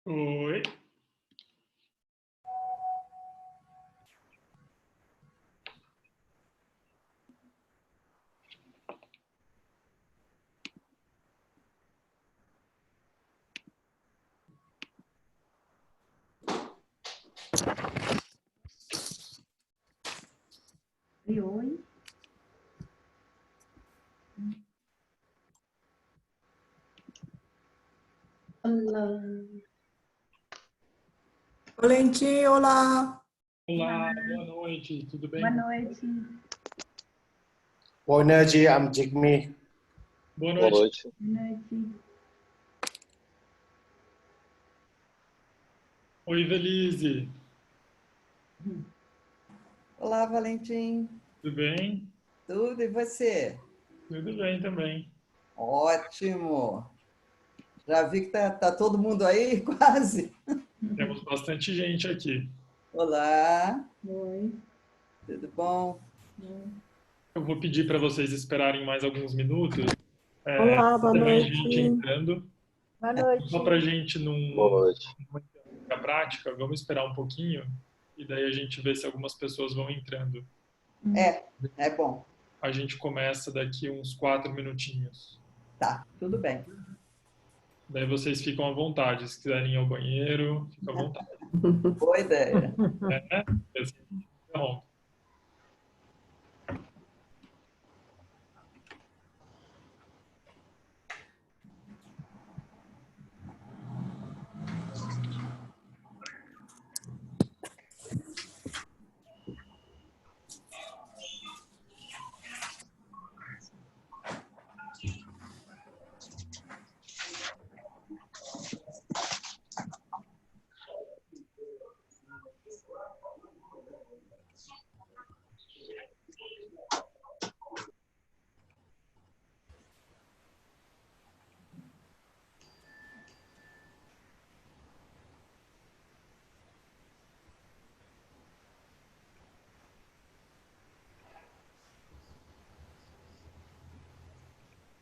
Oi. Oi, oi. Olá. Valentim, olá. Olá, boa noite, tudo bem? Boa noite. Boa noite, I'm Jigme. Boa Boa noite. noite. Boa noite. Oi, Velise, Olá, Valentim. tudo bem? Tudo e você? Tudo bem também. Ótimo. Já vi que tá todo mundo aí, quase. Temos bastante gente aqui. Olá, Oi. tudo bom? Eu vou pedir para vocês esperarem mais alguns minutos. Olá, boa Tem mais noite. gente entrando. Boa noite. Só para a gente Boa não noite. ficar prática, vamos esperar um pouquinho e daí a gente vê se algumas pessoas vão entrando. É bom. A gente começa daqui uns 4 minutinhos. Tá, tudo bem. Daí vocês ficam à vontade. Se quiserem ir ao banheiro, fica à vontade. Boa ideia. Né? Assim, interrompe.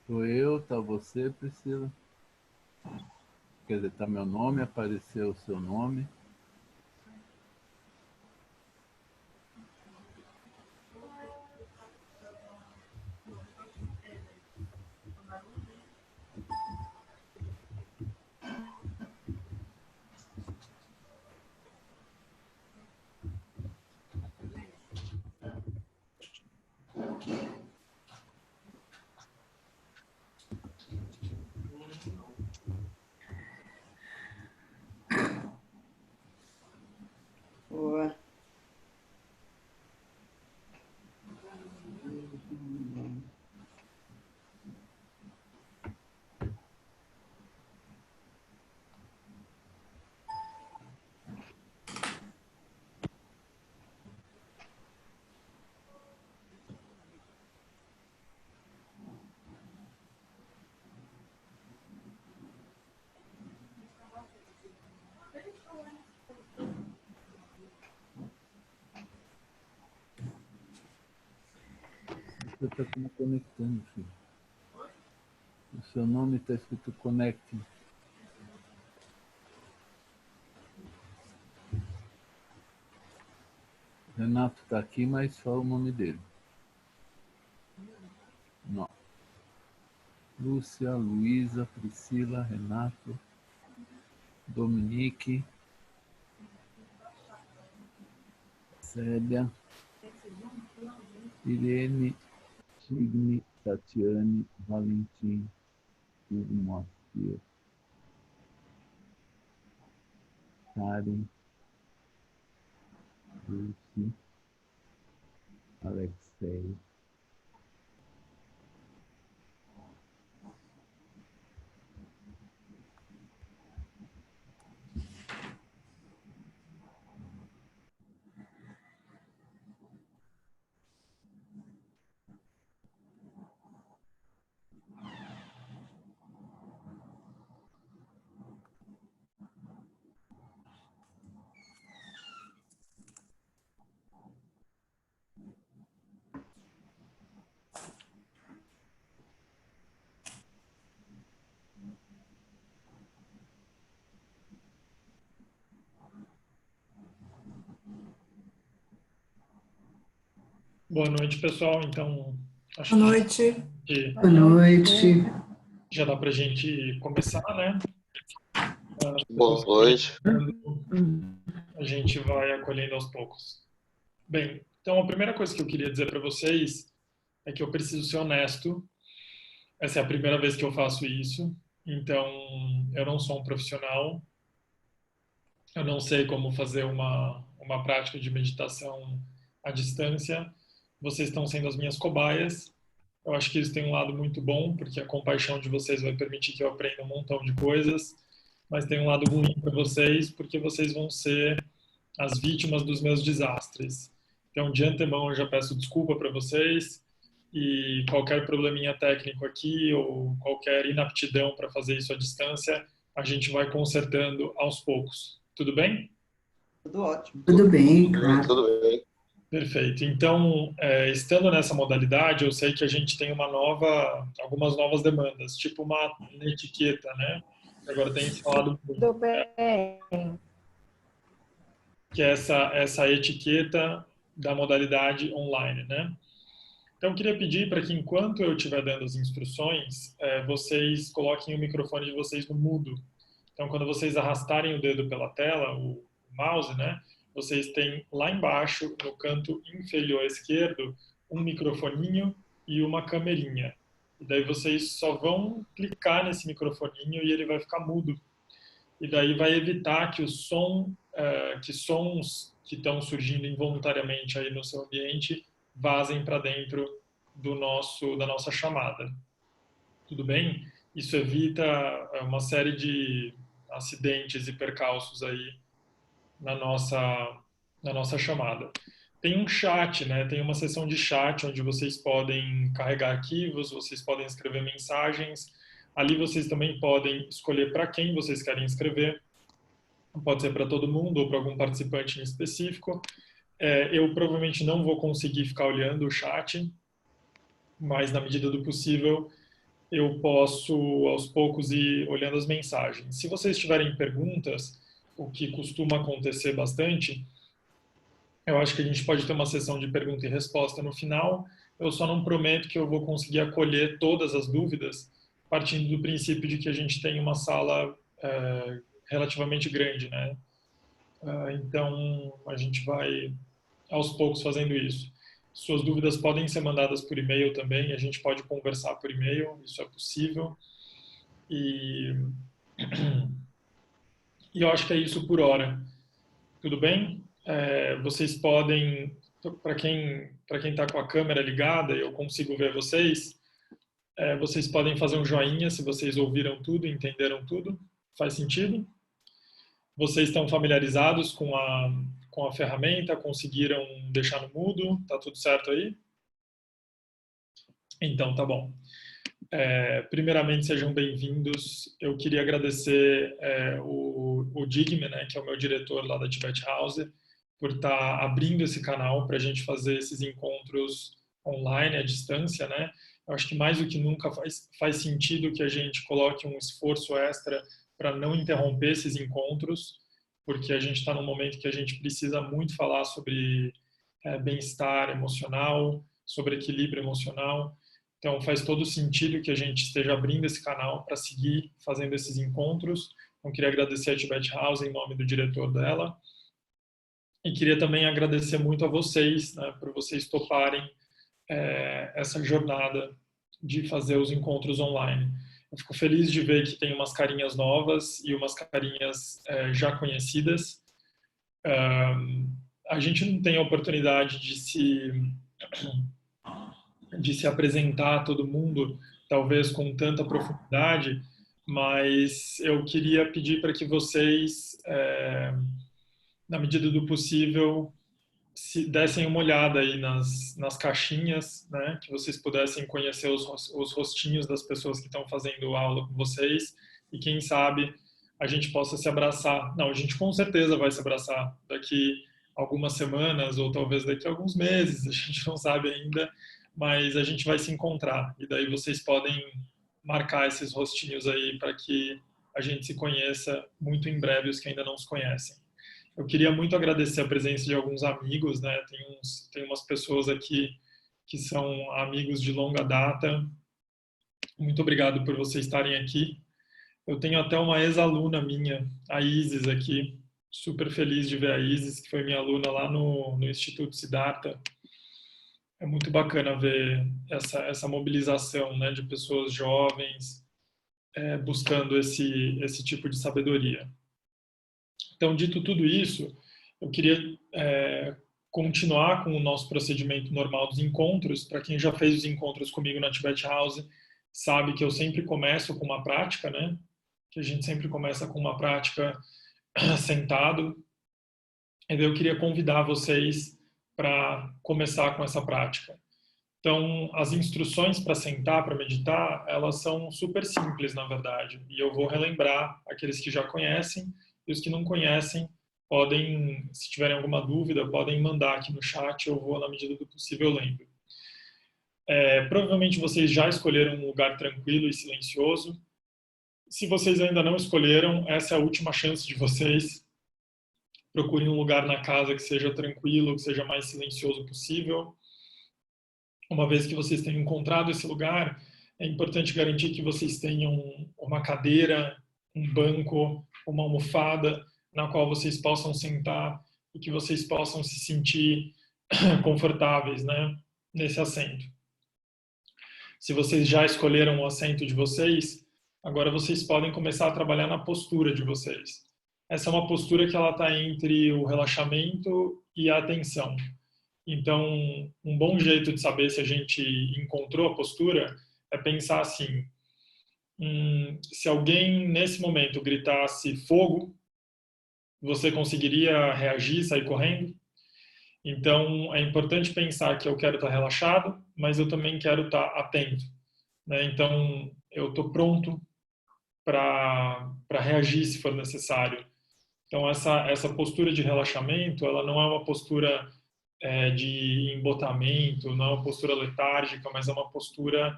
Sou eu, tá você, Priscila? Quer dizer, tá meu nome, apareceu o seu nome. Boa. Você está como conectando, filho. O seu nome está escrito Connecting. Renato está aqui, mas só o nome dele. Não. Lúcia, Luísa, Priscila, Renato, Dominique, Célia, Irene, Signe, Tatiane, Valentim, Hugo Moacir, Karen, Lucy, Alexei, Boa noite, pessoal. Então, acho Boa noite. que Boa noite. já dá para a gente começar, né? Boa noite. A gente vai acolhendo aos poucos. Bem, então a primeira coisa que eu queria dizer para vocês é que eu preciso ser honesto. Essa é a primeira vez que eu faço isso, então eu não sou um profissional. Eu não sei como fazer uma prática de meditação à distância. Vocês estão sendo as minhas cobaias. Eu acho que isso tem um lado muito bom, porque a compaixão de vocês vai permitir que eu aprenda um montão de coisas, mas tem um lado ruim para vocês, porque vocês vão ser as vítimas dos meus desastres. Então, de antemão, eu já peço desculpa para vocês, e qualquer probleminha técnico aqui, ou qualquer inaptidão para fazer isso à distância, a gente vai consertando aos poucos. Tudo bem? Tudo ótimo. Tudo bem, claro. Tudo bem. Perfeito. Então, estando nessa modalidade, eu sei que a gente tem algumas novas demandas, tipo uma etiqueta, né? Agora tem falado muito, Tudo bem. que é essa etiqueta da modalidade online, né? Então, eu queria pedir para que, enquanto eu estiver dando as instruções, vocês coloquem o microfone de vocês no mudo. Então, quando vocês arrastarem o dedo pela tela, o mouse, né? Vocês têm lá embaixo, no canto inferior esquerdo, um microfoninho e uma camerinha. E daí vocês só vão clicar nesse microfoninho e ele vai ficar mudo. E daí vai evitar que que sons que estão surgindo involuntariamente aí no seu ambiente vazem para dentro da nossa chamada. Tudo bem? Isso evita uma série de acidentes e percalços aí na nossa chamada. Tem um chat, né? Tem uma seção de chat onde vocês podem carregar arquivos, vocês podem escrever mensagens. Ali vocês também podem escolher para quem vocês querem escrever. Pode ser para todo mundo ou para algum participante em específico. Eu provavelmente não vou conseguir ficar olhando o chat, mas na medida do possível eu posso aos poucos ir olhando as mensagens. Se vocês tiverem perguntas, o que costuma acontecer bastante, eu acho que a gente pode ter uma sessão de pergunta e resposta no final. Eu só não prometo que eu vou conseguir acolher todas as dúvidas, partindo do princípio de que a gente tem uma sala relativamente grande, né? Então, a gente vai aos poucos fazendo isso. Suas dúvidas podem ser mandadas por e-mail também, a gente pode conversar por e-mail, isso é possível. E eu acho que é isso por hora. Tudo bem? Vocês podem, para quem está com a câmera ligada, eu consigo ver vocês, vocês podem fazer um joinha se vocês ouviram tudo, entenderam tudo. Faz sentido? Vocês estão familiarizados com a ferramenta? Conseguiram deixar no mudo? Tá tudo certo aí? Então, tá bom. Primeiramente, sejam bem-vindos. Eu queria agradecer o Digme, né, que é o meu diretor lá da Tibet House, por estar abrindo esse canal para a gente fazer esses encontros online, à distância, né? Eu acho que mais do que nunca faz sentido que a gente coloque um esforço extra para não interromper esses encontros, porque a gente está num momento que a gente precisa muito falar sobre bem-estar emocional, sobre equilíbrio emocional. Então, faz todo sentido que a gente esteja abrindo esse canal para seguir fazendo esses encontros. Então, queria agradecer a Tibet House em nome do diretor dela. E queria também agradecer muito a vocês, né, por vocês toparem essa jornada de fazer os encontros online. Eu fico feliz de ver que tem umas carinhas novas e umas carinhas já conhecidas. A gente não tem a oportunidade de se apresentar a todo mundo, talvez com tanta profundidade, mas eu queria pedir para que vocês, na medida do possível, se dessem uma olhada aí nas caixinhas, né, que vocês pudessem conhecer os rostinhos das pessoas que estão fazendo aula com vocês e quem sabe a gente possa se abraçar. Não, a gente com certeza vai se abraçar daqui algumas semanas ou talvez daqui a alguns meses, a gente não sabe ainda, mas a gente vai se encontrar e daí vocês podem marcar esses rostinhos aí para que a gente se conheça muito em breve, os que ainda não se conhecem. Eu queria muito agradecer a presença de alguns amigos, né? Tem umas pessoas aqui que são amigos de longa data. Muito obrigado por vocês estarem aqui. Eu tenho até uma ex-aluna minha, a Isis, aqui. Super feliz de ver a Isis, que foi minha aluna lá no Instituto Siddhartha. É muito bacana ver essa mobilização, né, de pessoas jovens buscando esse tipo de sabedoria. Então, dito tudo isso, eu queria continuar com o nosso procedimento normal dos encontros. Para quem já fez os encontros comigo na Tibet House, sabe que eu sempre começo com uma prática, né? Que a gente sempre começa com uma prática sentado. E daí eu queria convidar vocês para começar com essa prática. Então, as instruções para sentar, para meditar, elas são super simples, na verdade. E eu vou relembrar aqueles que já conhecem e os que não conhecem podem, se tiverem alguma dúvida, podem mandar aqui no chat, eu vou, na medida do possível, lembro. Provavelmente vocês já escolheram um lugar tranquilo e silencioso. Se vocês ainda não escolheram, essa é a última chance de vocês. Procurem um lugar na casa que seja tranquilo, que seja mais silencioso possível. Uma vez que vocês tenham encontrado esse lugar, é importante garantir que vocês tenham uma cadeira, um banco, uma almofada na qual vocês possam sentar e que vocês possam se sentir confortáveis, né, nesse assento. Se vocês já escolheram o assento de vocês, agora vocês podem começar a trabalhar na postura de vocês. Essa é uma postura que ela está entre o relaxamento e a atenção. Então, um bom jeito de saber se a gente encontrou a postura é pensar assim, se alguém nesse momento gritasse fogo, você conseguiria reagir, sair correndo? Então, é importante pensar que eu quero estar relaxado, mas eu também quero estar atento, né? Então, eu estou pronto para reagir se for necessário. Então, essa postura de relaxamento, ela não é uma postura de embotamento, não é uma postura letárgica, mas é uma postura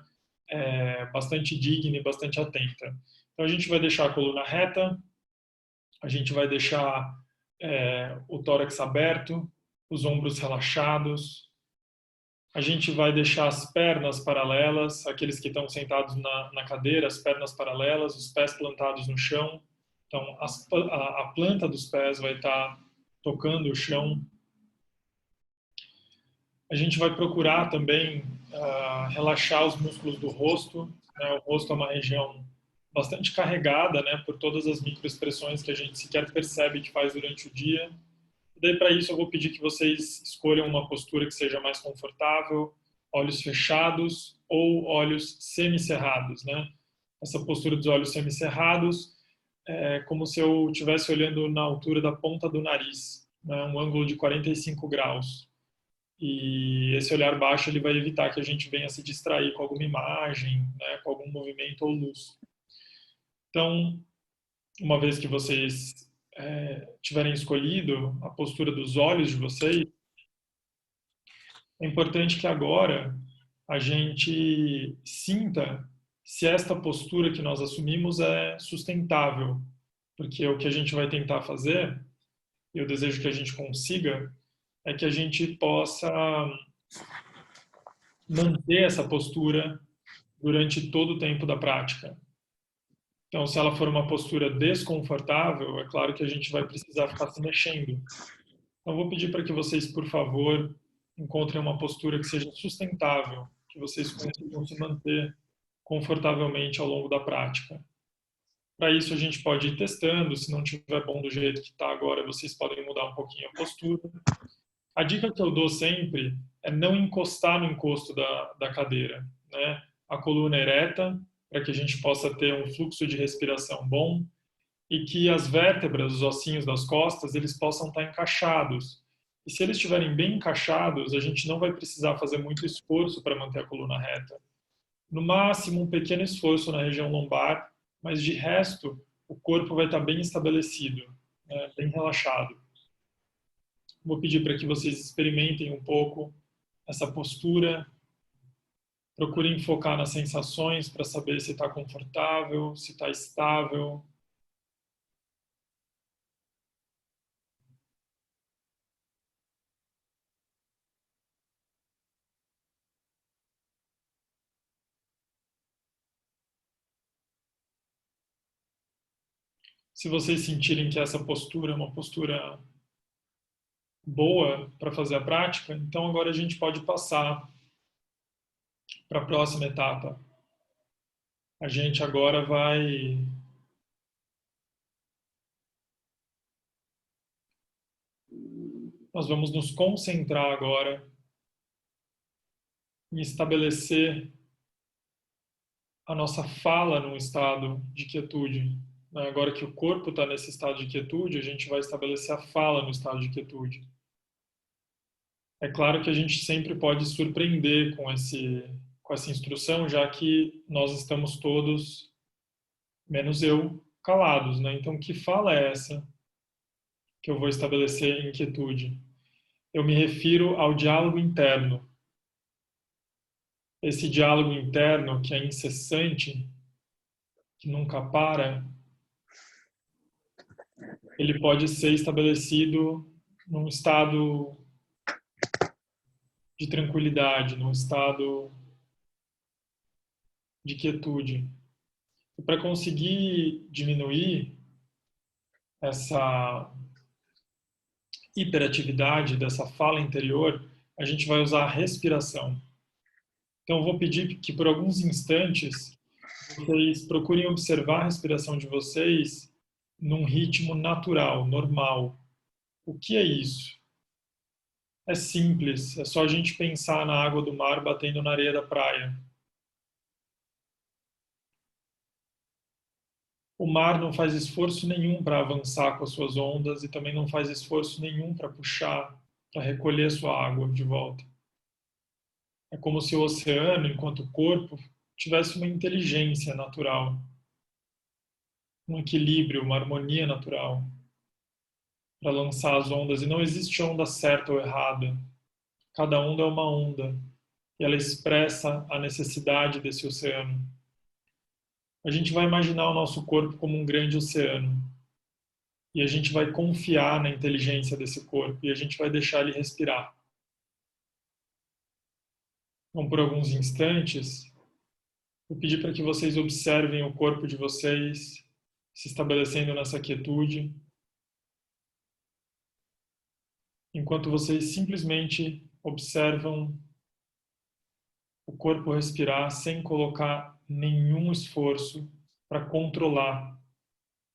bastante digna e bastante atenta. Então, a gente vai deixar a coluna reta, a gente vai deixar o tórax aberto, os ombros relaxados, a gente vai deixar as pernas paralelas, aqueles que estão sentados na cadeira, as pernas paralelas, os pés plantados no chão. Então, a planta dos pés vai estar tocando o chão. A gente vai procurar também relaxar os músculos do rosto, né? O rosto é uma região bastante carregada, né, por todas as microexpressões que a gente sequer percebe que faz durante o dia. E daí, para isso, eu vou pedir que vocês escolham uma postura que seja mais confortável, olhos fechados ou olhos semicerrados, né? Essa postura dos olhos semicerrados é como se eu estivesse olhando na altura da ponta do nariz, né? Um ângulo de 45 graus. E esse olhar baixo ele vai evitar que a gente venha se distrair com alguma imagem, né, com algum movimento ou luz. Então, uma vez que vocês tiverem escolhido a postura dos olhos de vocês, é importante que agora a gente sinta se esta postura que nós assumimos é sustentável, porque o que a gente vai tentar fazer, e eu desejo que a gente consiga, é que a gente possa manter essa postura durante todo o tempo da prática. Então, se ela for uma postura desconfortável, é claro que a gente vai precisar ficar se mexendo. Então, vou pedir para que vocês, por favor, encontrem uma postura que seja sustentável, que vocês consigam se manter confortavelmente ao longo da prática. Para isso, a gente pode ir testando. Se não estiver bom do jeito que está agora, vocês podem mudar um pouquinho a postura. A dica que eu dou sempre é não encostar no encosto da cadeira, né? A coluna ereta, para que a gente possa ter um fluxo de respiração bom e que as vértebras, os ossinhos das costas, eles possam estar encaixados. E se eles estiverem bem encaixados, a gente não vai precisar fazer muito esforço para manter a coluna reta. No máximo, um pequeno esforço na região lombar, mas de resto, o corpo vai estar bem estabelecido, né? Bem relaxado. Vou pedir para que vocês experimentem um pouco essa postura. Procurem focar nas sensações para saber se está confortável, se está estável. Se vocês sentirem que essa postura é uma postura boa para fazer a prática, então agora a gente pode passar para a próxima etapa. A gente agora nós vamos nos concentrar agora em estabelecer a nossa fala num estado de quietude. Agora que o corpo está nesse estado de quietude, a gente vai estabelecer a fala no estado de quietude. É claro que a gente sempre pode surpreender com essa instrução, já que nós estamos todos, menos eu, calados, né? Então, que fala é essa que eu vou estabelecer em quietude? Eu me refiro ao diálogo interno. Esse diálogo interno que é incessante, que nunca para, ele pode ser estabelecido num estado de tranquilidade, num estado de quietude. E para conseguir diminuir essa hiperatividade dessa fala interior, a gente vai usar a respiração. Então, eu vou pedir que por alguns instantes vocês procurem observar a respiração de vocês num ritmo natural, normal. O que é isso? É simples, é só a gente pensar na água do mar batendo na areia da praia. O mar não faz esforço nenhum para avançar com as suas ondas e também não faz esforço nenhum para puxar, para recolher sua água de volta. É como se o oceano, enquanto corpo, tivesse uma inteligência natural, um equilíbrio, uma harmonia natural para lançar as ondas. E não existe onda certa ou errada. Cada onda é uma onda e ela expressa a necessidade desse oceano. A gente vai imaginar o nosso corpo como um grande oceano. E a gente vai confiar na inteligência desse corpo e a gente vai deixar ele respirar. Então, por alguns instantes, vou pedir para que vocês observem o corpo de vocês se estabelecendo nessa quietude, enquanto vocês simplesmente observam o corpo respirar sem colocar nenhum esforço para controlar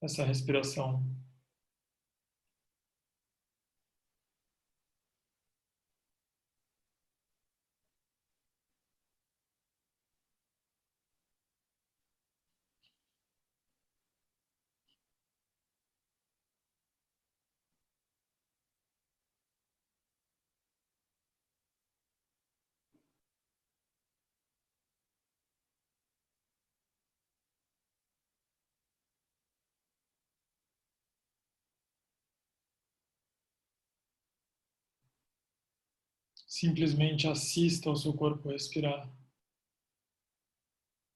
essa respiração. Simplesmente assista ao seu corpo respirar,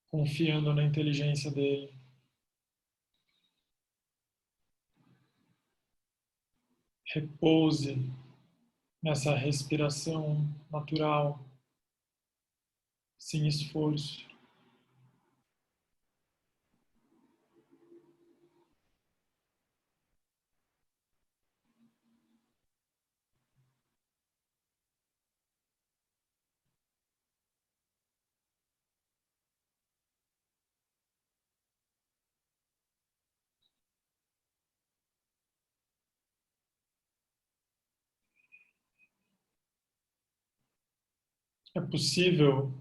confiando na inteligência dele. Repouse nessa respiração natural, sem esforço. É possível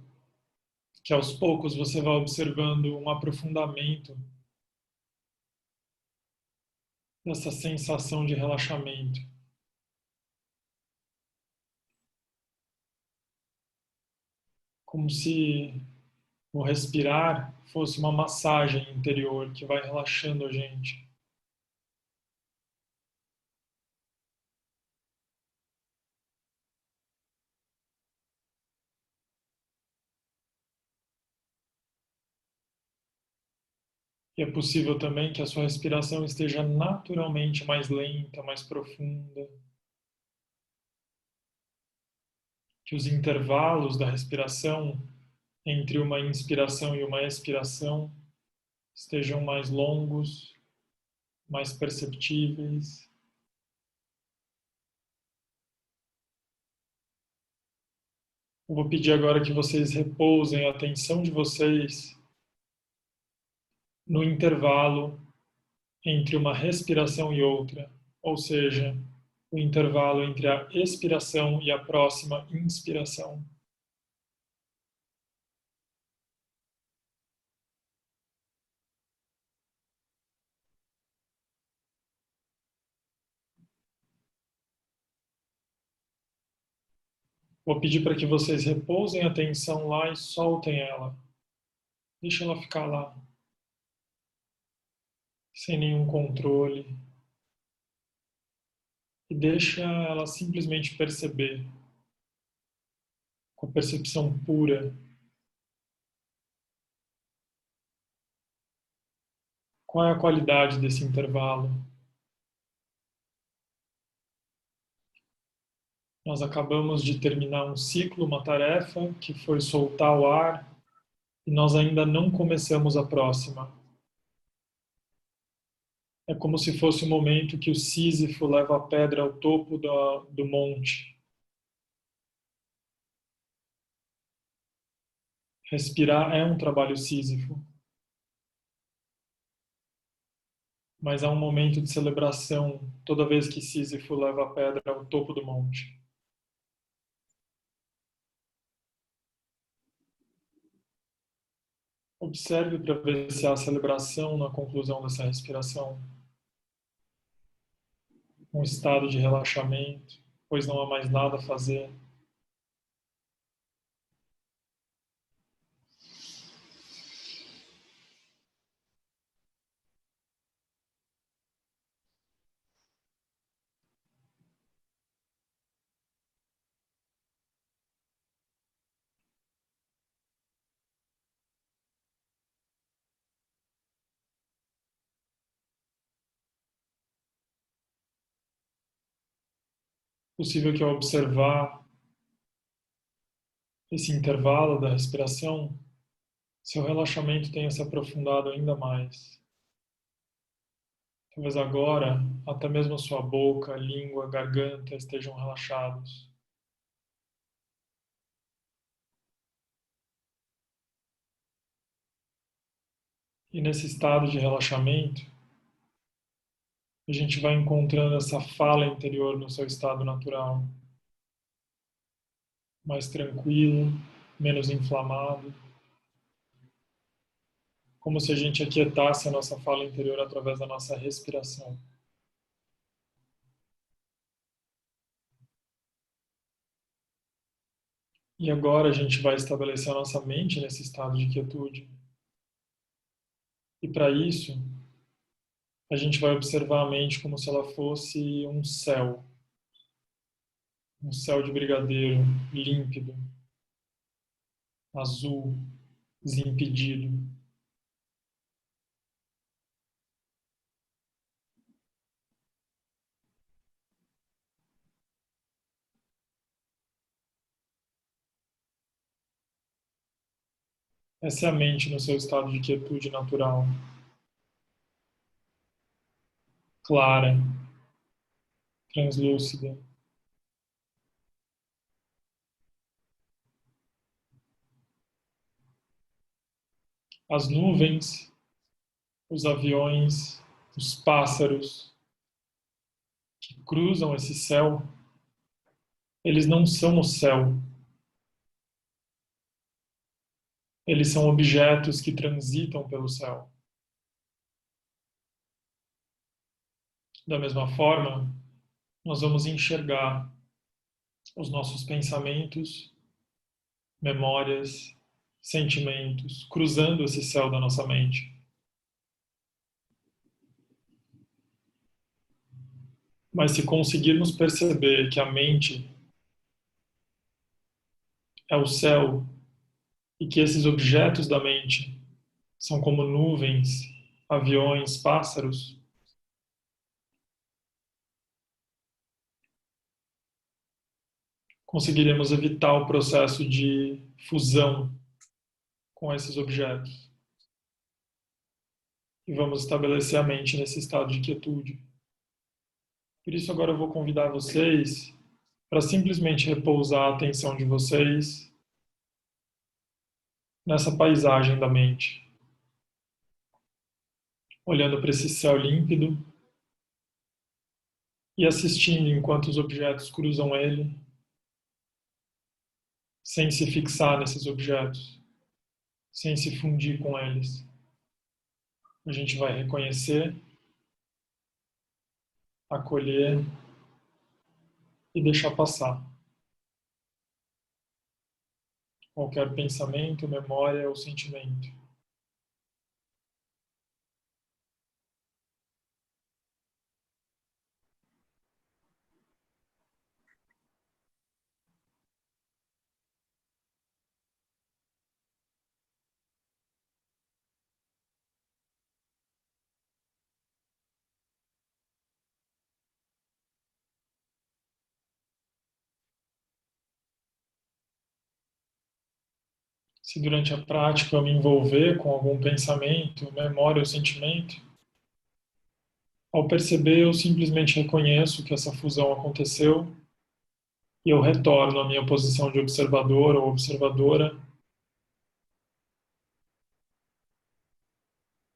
que aos poucos você vá observando um aprofundamento dessa sensação de relaxamento. Como se o respirar fosse uma massagem interior que vai relaxando a gente. E é possível também que a sua respiração esteja naturalmente mais lenta, mais profunda. Que os intervalos da respiração entre uma inspiração e uma expiração estejam mais longos, mais perceptíveis. Eu vou pedir agora que vocês repousem a atenção de vocês no intervalo entre uma respiração e outra, ou seja, o intervalo entre a expiração e a próxima inspiração. Vou pedir para que vocês repousem a atenção lá e soltem ela. Deixa ela ficar lá, sem nenhum controle. E deixa ela simplesmente perceber, com a percepção pura, qual é a qualidade desse intervalo. Nós acabamos de terminar um ciclo, uma tarefa, que foi soltar o ar, e nós ainda não começamos a próxima. É como se fosse o momento que o Sísifo leva a pedra ao topo do monte. Respirar é um trabalho sísifo. Mas há um momento de celebração toda vez que Sísifo leva a pedra ao topo do monte. Observe para ver se há celebração na conclusão dessa respiração. Um estado de relaxamento, pois não há mais nada a fazer. Possível que ao observar esse intervalo da respiração, seu relaxamento tenha se aprofundado ainda mais. Talvez agora, até mesmo sua boca, língua, garganta estejam relaxados. E nesse estado de relaxamento, a gente vai encontrando essa fala interior no seu estado natural. Mais tranquilo, menos inflamado. Como se a gente aquietasse a nossa fala interior através da nossa respiração. E agora a gente vai estabelecer a nossa mente nesse estado de quietude. E para isso, a gente vai observar a mente como se ela fosse um céu de brigadeiro, límpido, azul, desimpedido. Essa é a mente no seu estado de quietude natural. Clara, translúcida. As nuvens, os aviões, os pássaros que cruzam esse céu, eles não são o céu. Eles são objetos que transitam pelo céu. Da mesma forma, nós vamos enxergar os nossos pensamentos, memórias, sentimentos, cruzando esse céu da nossa mente. Mas se conseguirmos perceber que a mente é o céu e que esses objetos da mente são como nuvens, aviões, pássaros, conseguiremos evitar o processo de fusão com esses objetos. E vamos estabelecer a mente nesse estado de quietude. Por isso, agora eu vou convidar vocês para simplesmente repousar a atenção de vocês nessa paisagem da mente, olhando para esse céu límpido e assistindo enquanto os objetos cruzam ele, sem se fixar nesses objetos, sem se fundir com eles. A gente vai reconhecer, acolher e deixar passar qualquer pensamento, memória ou sentimento. Se durante a prática eu me envolver com algum pensamento, memória ou sentimento, ao perceber eu simplesmente reconheço que essa fusão aconteceu e eu retorno à minha posição de observador ou observadora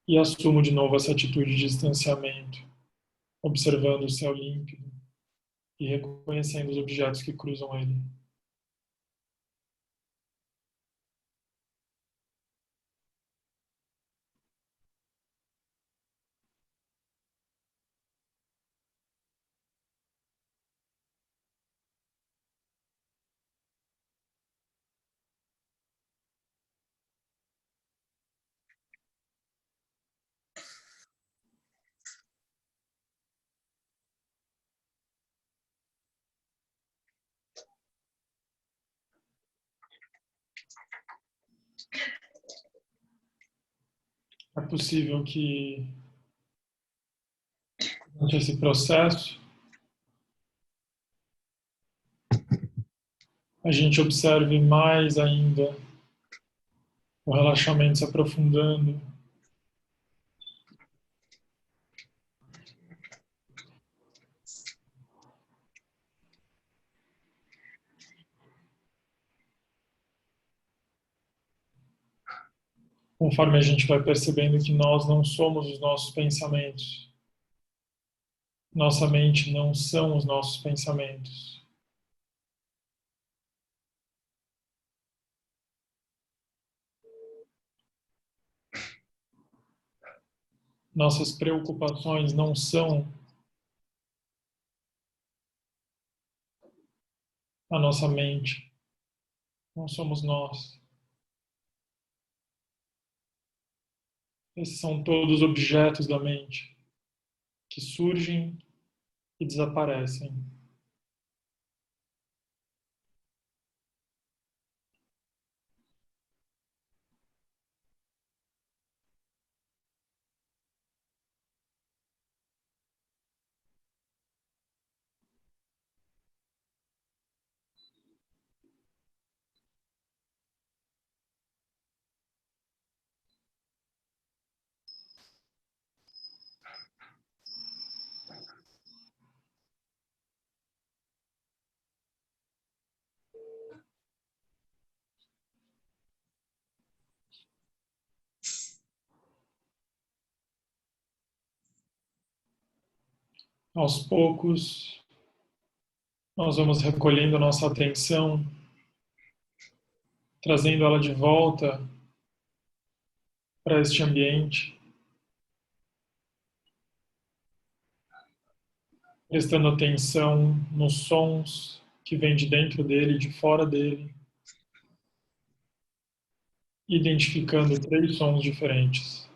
e assumo de novo essa atitude de distanciamento, observando o céu límpido e reconhecendo os objetos que cruzam ele. É possível que, durante esse processo, a gente observe mais ainda o relaxamento se aprofundando, conforme a gente vai percebendo que nós não somos os nossos pensamentos. Nossa mente não são os nossos pensamentos. Nossas preocupações não são a nossa mente. Não somos nós. Esses são todos objetos da mente que surgem e desaparecem. Aos poucos, nós vamos recolhendo nossa atenção, trazendo ela de volta para este ambiente, prestando atenção nos sons que vêm de dentro dele e de fora dele, identificando 3 sons diferentes.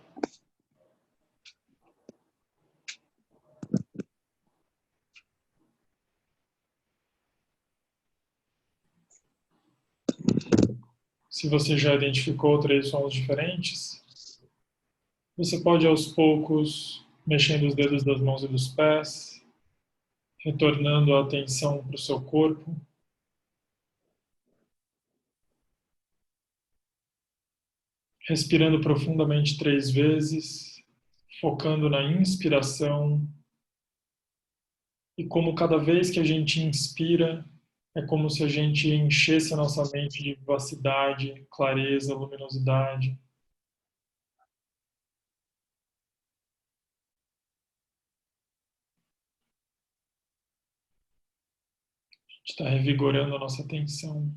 Se você já identificou 3 sons diferentes, você pode aos poucos, mexendo os dedos das mãos e dos pés, retornando a atenção para o seu corpo, respirando profundamente 3 vezes, focando na inspiração. E como cada vez que a gente inspira, é como se a gente enchesse a nossa mente de vivacidade, clareza, luminosidade. A gente está revigorando a nossa atenção.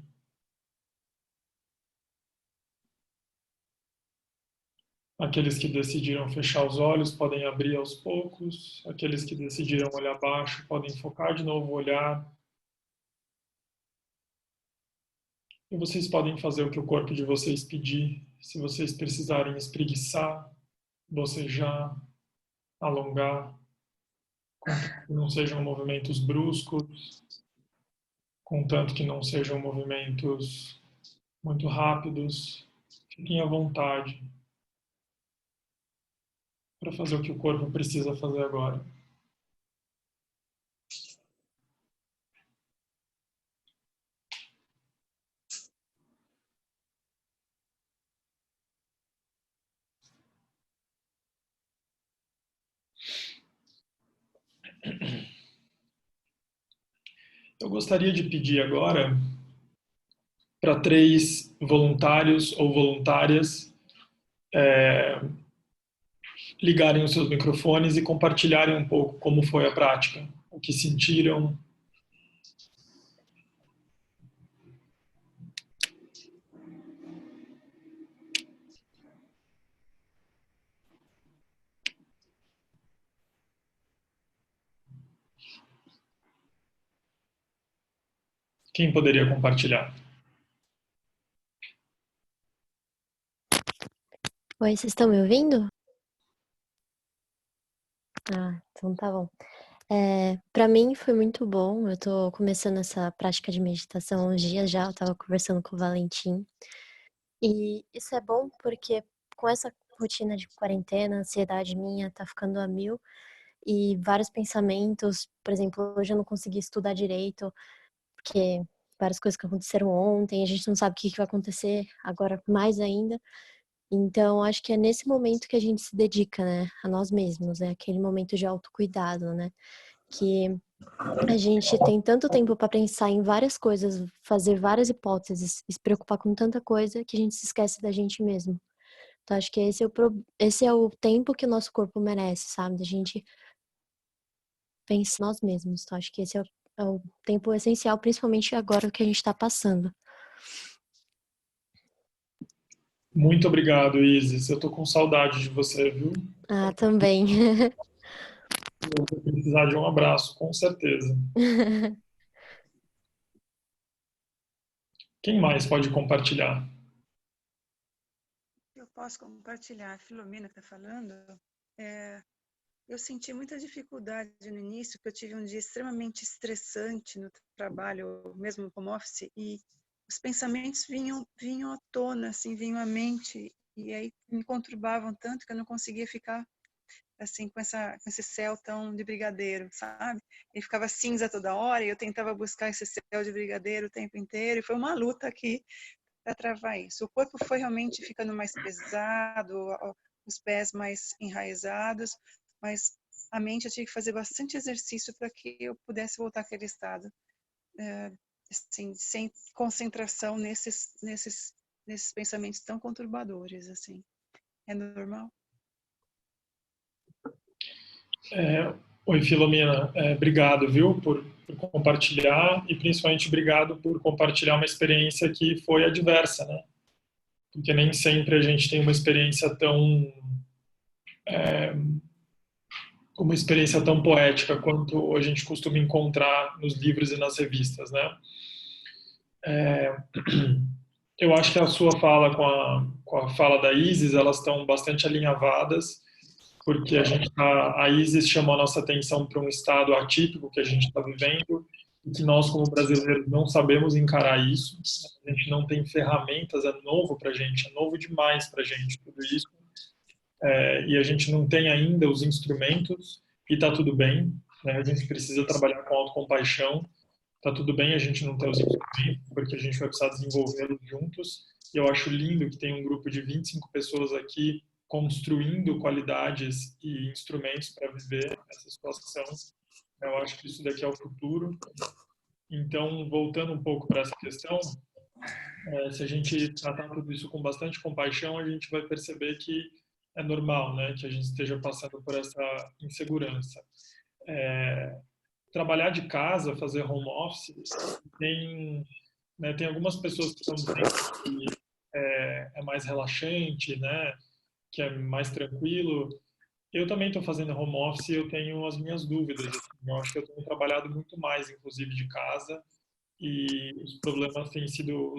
Aqueles que decidiram fechar os olhos podem abrir aos poucos. Aqueles que decidiram olhar baixo podem focar de novo o olhar. E vocês podem fazer o que o corpo de vocês pedir. Se vocês precisarem espreguiçar, bocejar, alongar, contanto que não sejam movimentos bruscos, contanto que não sejam movimentos muito rápidos, fiquem à vontade para fazer o que o corpo precisa fazer agora. Eu gostaria de pedir agora para 3 voluntários ou voluntárias ligarem os seus microfones e compartilharem um pouco como foi a prática, o que sentiram. Quem poderia compartilhar? Oi, vocês estão me ouvindo? Ah, então tá bom. Para mim foi muito bom. Eu tô começando essa prática de meditação há uns dias já. Eu tava conversando com o Valentim. E isso é bom porque com essa rotina de quarentena, a ansiedade minha tá ficando a mil e vários pensamentos. Por exemplo, hoje eu não consegui estudar direito porque várias coisas que aconteceram ontem, a gente não sabe o que vai acontecer agora mais ainda. Então, acho que é nesse momento que a gente se dedica, né, a nós mesmos, é aquele momento de autocuidado, né, que a gente tem tanto tempo para pensar em várias coisas, fazer várias hipóteses, e se preocupar com tanta coisa que a gente se esquece da gente mesmo. Então, acho que esse é o tempo que o nosso corpo merece, sabe, da gente pensar em nós mesmos. Então, acho que esse é o tempo essencial, principalmente agora que a gente está passando. Muito obrigado, Isis. Eu tô com saudade de você, viu? Ah, também. Eu vou precisar de um abraço, com certeza. Quem mais pode compartilhar? Eu posso compartilhar. A Filomena está falando. Eu senti muita dificuldade no início, porque eu tive um dia extremamente estressante no trabalho, mesmo no home office, e os pensamentos vinham à tona, assim, vinham à mente, e aí me conturbavam tanto que eu não conseguia ficar assim com esse céu tão de brigadeiro, sabe? Ele ficava cinza toda hora e eu tentava buscar esse céu de brigadeiro o tempo inteiro, e foi uma luta aqui para travar isso. O corpo foi realmente ficando mais pesado, os pés mais enraizados, mas a mente eu tive que fazer bastante exercício para que eu pudesse voltar àquele estado, assim, sem concentração nesses pensamentos tão conturbadores, assim. É normal? Oi, Filomena. Obrigado, viu, por compartilhar e principalmente obrigado por compartilhar uma experiência que foi adversa, né? Porque nem sempre a gente tem uma experiência tão poética quanto a gente costuma encontrar nos livros e nas revistas, né? Eu acho que a sua fala com a fala da Isis, elas estão bastante alinhavadas, porque a Isis chamou a nossa atenção para um estado atípico que a gente está vivendo e que nós, como brasileiros, não sabemos encarar isso. A gente não tem ferramentas, é novo para a gente, é novo demais para a gente tudo isso. E a gente não tem ainda os instrumentos e está tudo bem, né? A gente precisa trabalhar com autocompaixão. Tá tudo bem a gente não ter os instrumentos, porque a gente vai precisar desenvolvê-los juntos. E eu acho lindo que tem um grupo de 25 pessoas aqui construindo qualidades e instrumentos para viver essa situação. Eu acho que isso daqui é o futuro. Então, voltando um pouco para essa questão, se a gente tratar tudo isso com bastante compaixão, a gente vai perceber que é normal, né, que a gente esteja passando por essa insegurança. Trabalhar de casa, fazer home office, tem algumas pessoas que estão dizendo que é mais relaxante, né, que é mais tranquilo. Eu também estou fazendo home office e eu tenho as minhas dúvidas. Assim. Eu acho que eu tenho trabalhado muito mais, inclusive, de casa, e os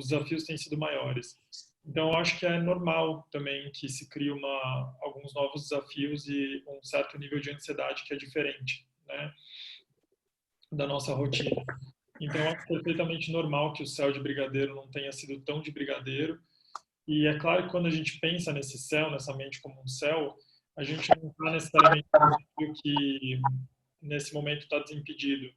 desafios têm sido maiores. Então, eu acho que é normal também que se crie alguns novos desafios e um certo nível de ansiedade que é diferente, né, da nossa rotina. Então, é perfeitamente normal que o céu de brigadeiro não tenha sido tão de brigadeiro. E é claro que quando a gente pensa nesse céu, nessa mente como um céu, a gente não está necessariamente pensando que nesse momento está desimpedido.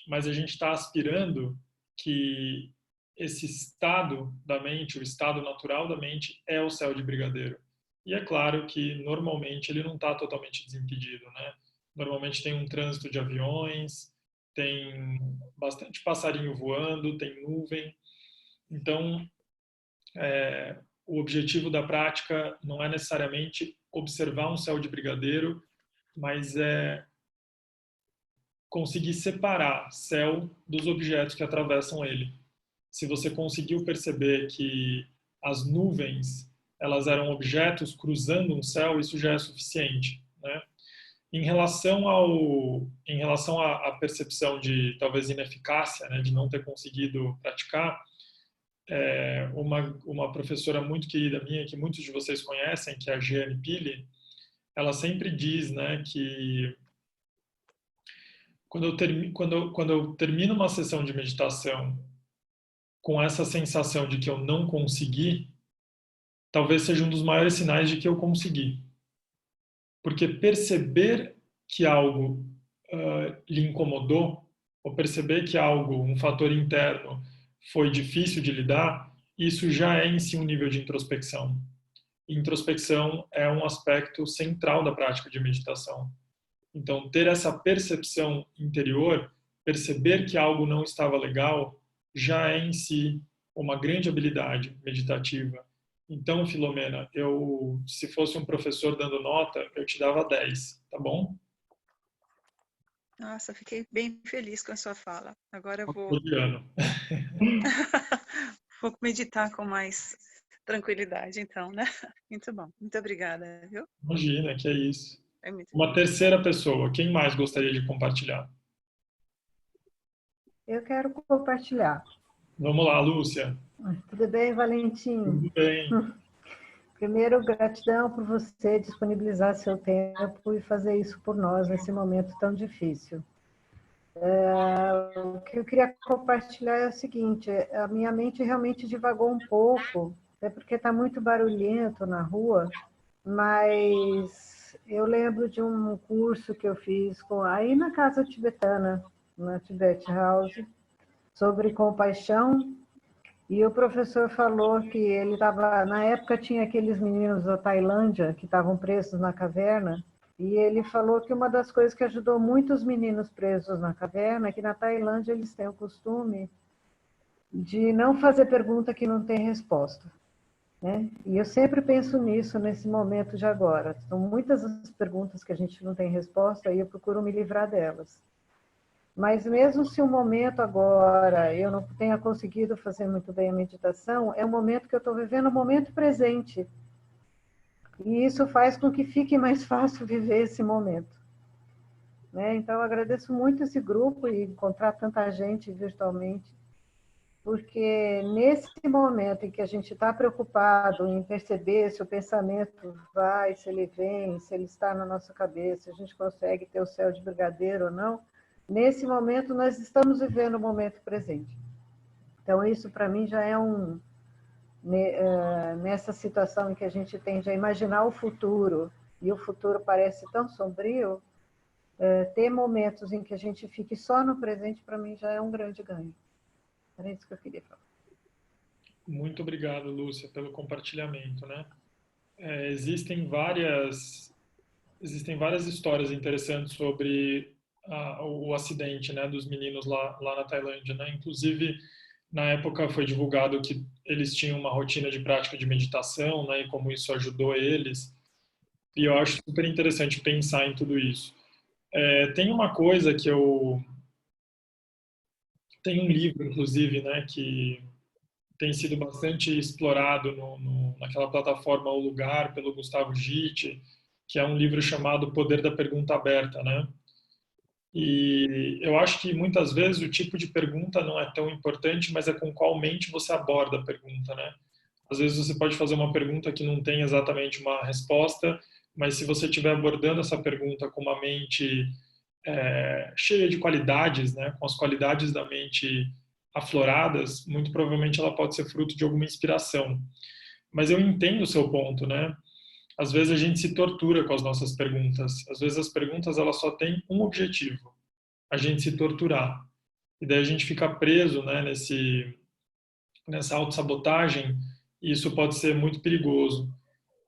Mas a gente está aspirando que esse estado da mente, o estado natural da mente, é o céu de brigadeiro. E é claro que normalmente ele não está totalmente desimpedido, né? Normalmente tem um trânsito de aviões, tem bastante passarinho voando, tem nuvem. Então, o objetivo da prática não é necessariamente observar um céu de brigadeiro, mas é conseguir separar céu dos objetos que atravessam ele. Se você conseguiu perceber que as nuvens elas eram objetos cruzando um céu, isso já é suficiente, né? Em relação à percepção de talvez ineficácia, né, de não ter conseguido praticar, uma professora muito querida minha, que muitos de vocês conhecem, que é a Jeanne Pili, ela sempre diz, né, que quando eu termino uma sessão de meditação com essa sensação de que eu não consegui, talvez seja um dos maiores sinais de que eu consegui. Porque perceber que algo lhe incomodou, ou perceber que algo, um fator interno, foi difícil de lidar, isso já é em si um nível de introspecção. Introspecção é um aspecto central da prática de meditação. Então, ter essa percepção interior, perceber que algo não estava legal, já é em si uma grande habilidade meditativa. Então, Filomena, se fosse um professor dando nota, eu te dava 10, tá bom? Nossa, fiquei bem feliz com a sua fala. Agora eu vou vou meditar com mais tranquilidade, então, né? Muito bom. Muito obrigada, viu? Imagina, que é isso. É muito Uma terceira pessoa, quem mais gostaria de compartilhar? Eu quero compartilhar. Vamos lá, Lúcia. Tudo bem, Valentim? Tudo bem. Primeiro, gratidão por você disponibilizar seu tempo e fazer isso por nós nesse momento tão difícil. O que eu queria compartilhar é o seguinte, a minha mente realmente divagou um pouco, até porque está muito barulhento na rua, mas eu lembro de um curso que eu fiz aí na Casa Tibetana, na Tibet House, sobre compaixão. E o professor falou que ele estava, na época tinha aqueles meninos da Tailândia que estavam presos na caverna, e ele falou que uma das coisas que ajudou muito os meninos presos na caverna é que na Tailândia eles têm o costume de não fazer pergunta que não tem resposta, né? E eu sempre penso nisso nesse momento de agora. São muitas as perguntas que a gente não tem resposta e eu procuro me livrar delas. Mas mesmo se o momento agora eu não tenha conseguido fazer muito bem a meditação, é um momento que eu estou vivendo o momento presente. E isso faz com que fique mais fácil viver esse momento, né? Então, eu agradeço muito esse grupo e encontrar tanta gente virtualmente, porque nesse momento em que a gente está preocupado em perceber se o pensamento vai, se ele vem, se ele está na nossa cabeça, se a gente consegue ter o céu de brigadeiro ou não, nesse momento, nós estamos vivendo o momento presente. Então, isso para mim já é nessa situação em que a gente tende a imaginar o futuro, e o futuro parece tão sombrio, ter momentos em que a gente fique só no presente, para mim já é um grande ganho. Era isso que eu queria falar. Muito obrigado, Lúcia, pelo compartilhamento, né? existem várias histórias interessantes sobre o acidente, né, dos meninos lá na Tailândia, né? Inclusive, na época foi divulgado que eles tinham uma rotina de prática de meditação, né, e como isso ajudou eles. E eu acho super interessante pensar em tudo isso. Tem uma coisa que tem um livro, inclusive, né, que tem sido bastante explorado naquela plataforma O Lugar, pelo Gustavo Gitt, que é um livro chamado Poder da Pergunta Aberta, né? E eu acho que muitas vezes o tipo de pergunta não é tão importante, mas é com qual mente você aborda a pergunta, né? Às vezes você pode fazer uma pergunta que não tem exatamente uma resposta, mas se você estiver abordando essa pergunta com uma mente cheia de qualidades, né, com as qualidades da mente afloradas, muito provavelmente ela pode ser fruto de alguma inspiração. Mas eu entendo o seu ponto, né? Às vezes a gente se tortura com as nossas perguntas. Às vezes as perguntas elas só têm um objetivo: a gente se torturar. E daí a gente fica preso, né, nessa autossabotagem, e isso pode ser muito perigoso.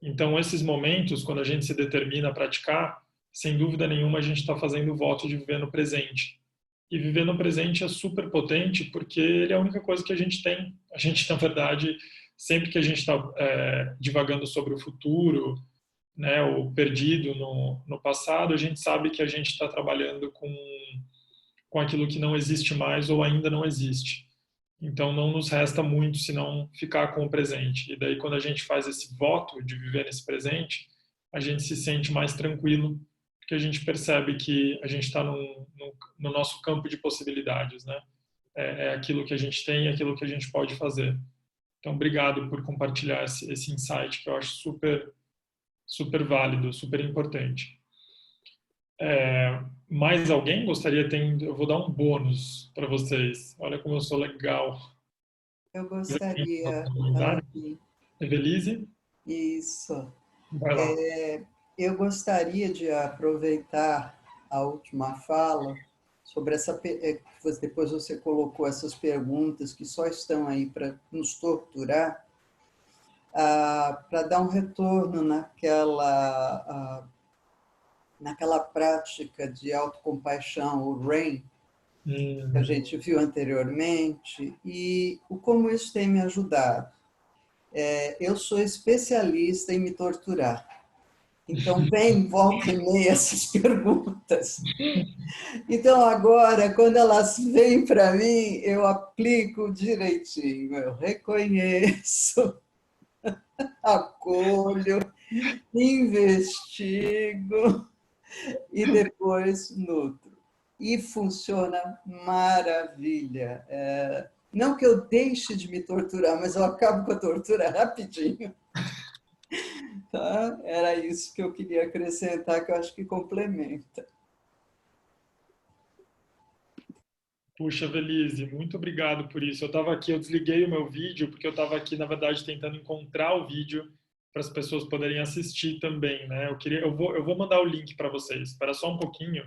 Então, esses momentos, quando a gente se determina a praticar, sem dúvida nenhuma a gente está fazendo o voto de viver no presente. E viver no presente é super potente porque ele é a única coisa que a gente tem. A gente, na verdade, sempre que a gente está divagando sobre o futuro, né, ou perdido no passado, a gente sabe que a gente está trabalhando com aquilo que não existe mais ou ainda não existe. Então não nos resta muito senão ficar com o presente. E daí quando a gente faz esse voto de viver nesse presente, a gente se sente mais tranquilo, porque a gente percebe que a gente está no nosso campo de possibilidades, né? É aquilo que a gente tem e aquilo que a gente pode fazer. Então obrigado por compartilhar esse insight que eu acho super, super válido, super importante. Mais alguém gostaria? Eu vou dar um bônus para vocês. Olha como eu sou legal. Eu gostaria, Evelise? Isso. Vai lá. Eu gostaria de aproveitar a última fala sobre depois você colocou essas perguntas que só estão aí para nos torturar, para dar um retorno naquela prática de autocompaixão, o RAIN, que a gente viu anteriormente, e como isso tem me ajudado. Eu sou especialista em me torturar. Então, vem, volta e meia essas perguntas. Então, agora, quando elas vêm para mim, eu aplico direitinho. Eu reconheço, acolho, investigo e depois nutro. E funciona maravilha. Não que eu deixe de me torturar, mas eu acabo com a tortura rapidinho. Tá? Era isso que eu queria acrescentar, que eu acho que complementa. Puxa, Velise, muito obrigado por isso. Eu desliguei o meu vídeo, porque eu estava aqui, na verdade, tentando encontrar o vídeo para as pessoas poderem assistir também, né? Eu vou mandar o link para vocês. Espera só um pouquinho,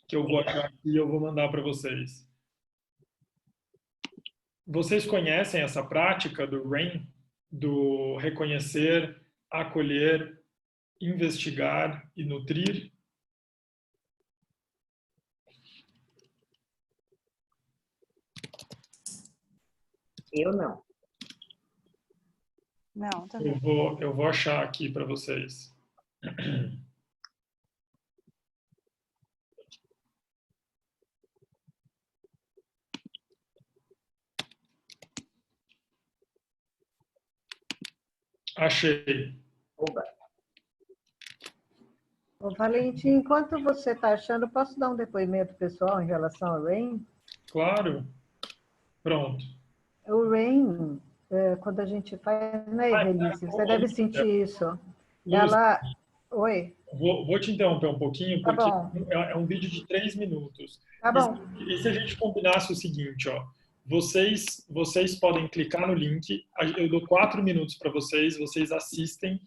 que eu vou achar aqui e eu vou mandar para vocês. Vocês conhecem essa prática do RAIN? Do reconhecer, acolher, investigar e nutrir? Eu não. Não, também. Eu vou achar aqui para vocês. Achei. Oba. Ô, Valentim, enquanto você está achando, posso dar um depoimento pessoal em relação ao RAIN? Claro. Pronto. O RAIN, quando a gente faz, né, Evelise? Você deve sentir isso. Ela... Oi? Vou te interromper um pouquinho, porque Tá é um vídeo de 3 minutos. Tá bom. E se a gente combinasse o seguinte, ó, vocês podem clicar no link, eu dou 4 minutos para vocês assistem,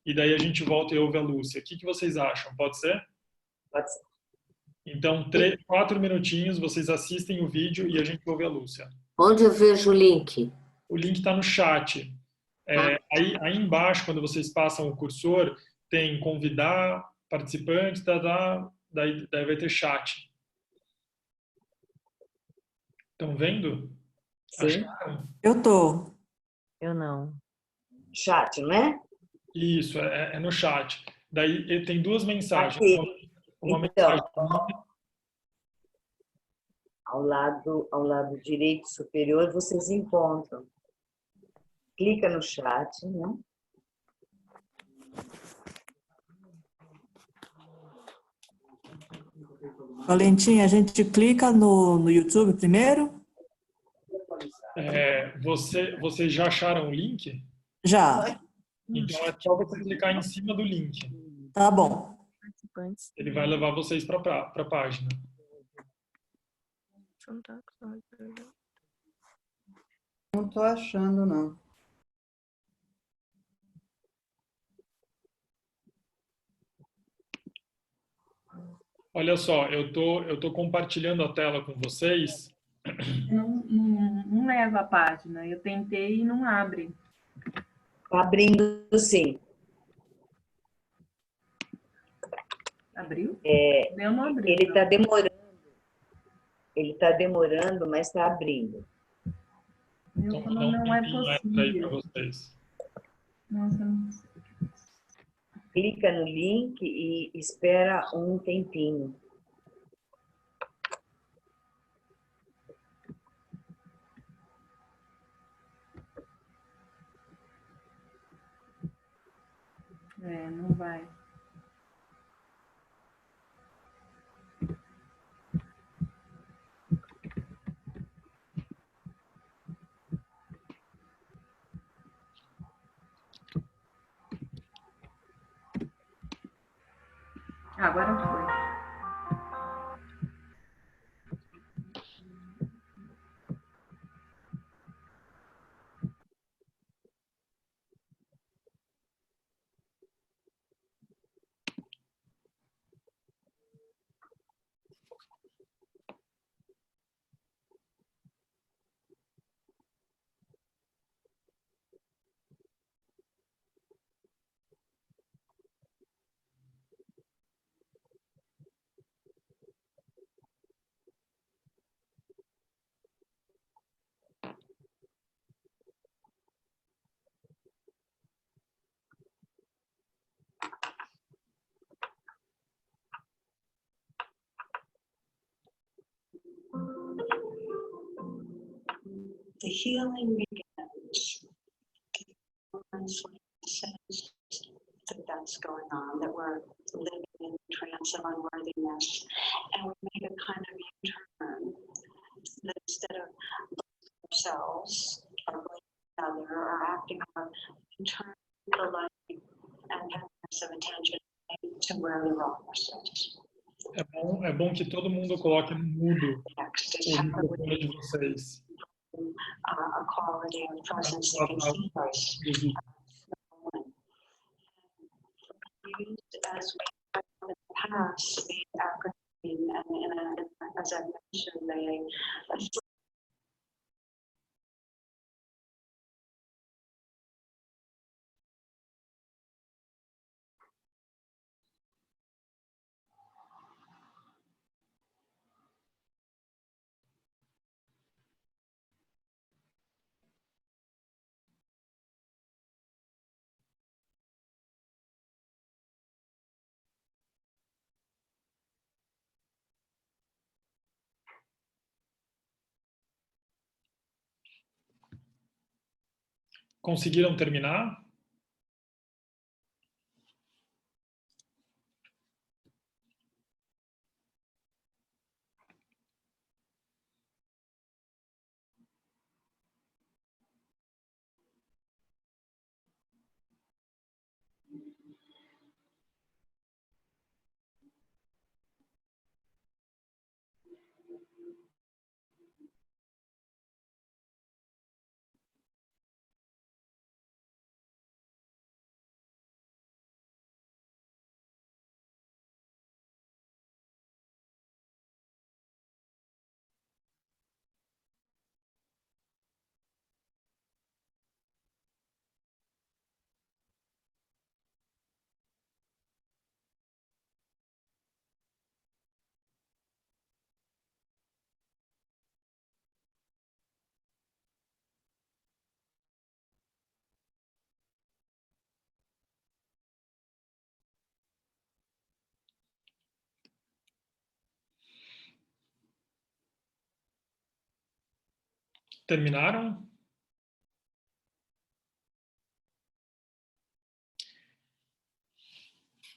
e daí a gente volta e ouve a Lúcia. O que vocês acham? Pode ser? Pode ser. Então, 4 minutinhos, vocês assistem o vídeo e a gente ouve a Lúcia. Onde eu vejo o link? O link está no chat. Aí embaixo, quando vocês passam o cursor, tem convidar participantes, daí vai ter chat. Estão vendo? Sim. Acharam? Eu tô. Eu não. Chat, não é? Isso, é no chat. Daí tem duas mensagens. Aqui. Uma Então, mensagem minha. ao lado direito superior, vocês encontram. Clica no chat, né? Valentim, a gente clica no YouTube primeiro? Vocês já acharam o link? Já. Então é só você clicar em cima do link. Tá bom. Ele vai levar vocês para a página. Não estou achando, não. Olha só, eu tô compartilhando a tela com vocês. Não leva a página. Eu tentei e não abre. Está abrindo, sim. Abriu? Eu não abri. Ele está demorando. Ele está demorando, mas está abrindo. Então, não é possível. Aí para vocês. Nossa, não sei. Clica no link e espera um tempinho. Não vai. Agora foi. The healing begins. Sense that's going on, that we're living in a trance of unworthiness, and we make a kind of U-turn that instead of ourselves or blaming another or acting out, we turn the light and have attention to where the wrongness is. É bom que todo mundo coloque no mudo o microfone de vocês. A quality of presence that can keep us used as we pass the acronym, and as I mentioned, they Conseguiram terminar? Terminaram?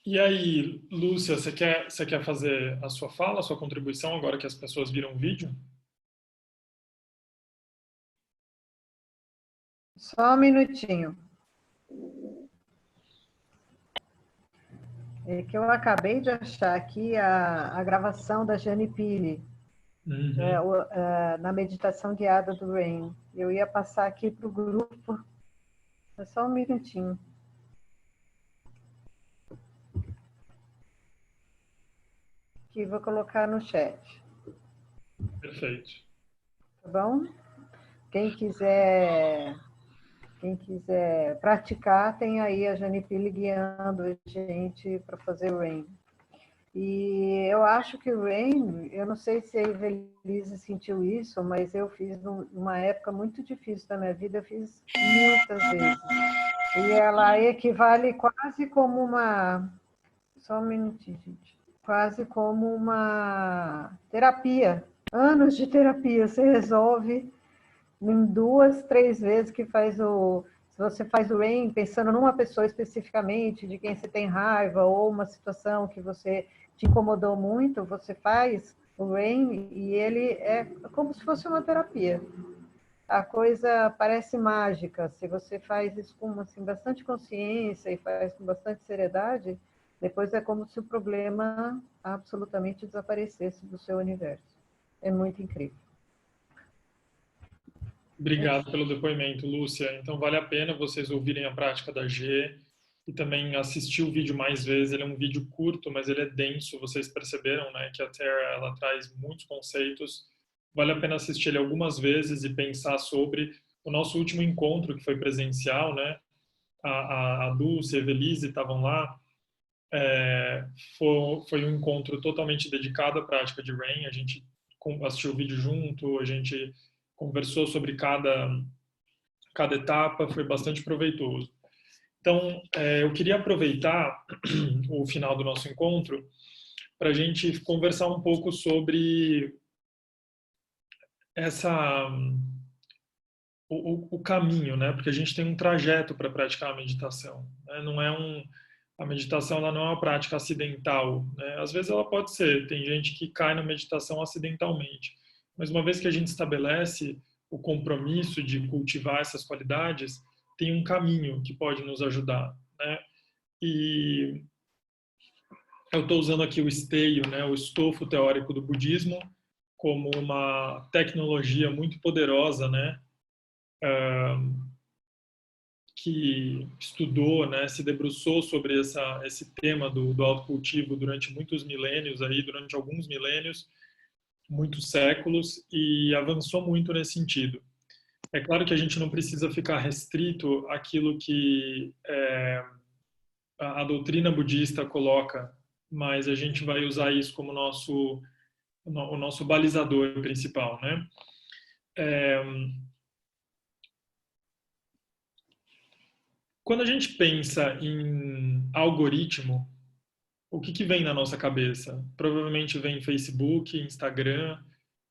E aí, Lúcia, você quer fazer a sua fala, a sua contribuição, agora que as pessoas viram o vídeo? Só um minutinho. É que eu acabei de achar aqui a gravação da Jane Pili, na meditação guiada do Rain. Eu ia passar aqui para o grupo. É só um minutinho. Que vou colocar no chat. Perfeito. Tá bom? Quem quiser praticar, tem aí a Jane Pili guiando a gente para fazer o Rain. E eu acho que o Rain, eu não sei se a Evelise sentiu isso, mas eu fiz numa época muito difícil da minha vida, eu fiz muitas vezes. E ela equivale quase como uma... Só um minutinho, gente. Quase como uma terapia. Anos de terapia. Você resolve em 2, 3 vezes que faz o... Se você faz o Rain pensando numa pessoa especificamente, de quem você tem raiva, ou uma situação que você te incomodou muito, você faz o Rain e ele é como se fosse uma terapia. A coisa parece mágica. Se você faz isso com assim, bastante consciência e faz com bastante seriedade, depois é como se o problema absolutamente desaparecesse do seu universo. É muito incrível. Obrigado pelo depoimento, Lúcia. Então, vale a pena vocês ouvirem a prática da G e também assistir o vídeo mais vezes. Ele é um vídeo curto, mas ele é denso. Vocês perceberam, né, que a Tara, ela traz muitos conceitos. Vale a pena assistir ele algumas vezes e pensar sobre o nosso último encontro, que foi presencial, né? A Dulce e a Evelise estavam lá. Foi um encontro totalmente dedicado à prática de Rain. A gente assistiu o vídeo junto, a gente conversou sobre cada etapa, foi bastante proveitoso. Então, eu queria aproveitar o final do nosso encontro para a gente conversar um pouco sobre o caminho, né? Porque a gente tem um trajeto para praticar a meditação, né? A meditação ela não é uma prática acidental, né? Às vezes ela pode ser, tem gente que cai na meditação acidentalmente, mas uma vez que a gente estabelece o compromisso de cultivar essas qualidades, tem um caminho que pode nos ajudar, né? E eu estou usando aqui o esteio, né? O estofo teórico do budismo como uma tecnologia muito poderosa, né? Que estudou, né, se debruçou sobre esse tema do autocultivo durante muitos milênios, durante alguns milênios, muitos séculos, e avançou muito nesse sentido. É claro que a gente não precisa ficar restrito àquilo que a doutrina budista coloca, mas a gente vai usar isso como o nosso balizador principal, né? Quando a gente pensa em algoritmo, o que vem na nossa cabeça? Provavelmente vem Facebook, Instagram,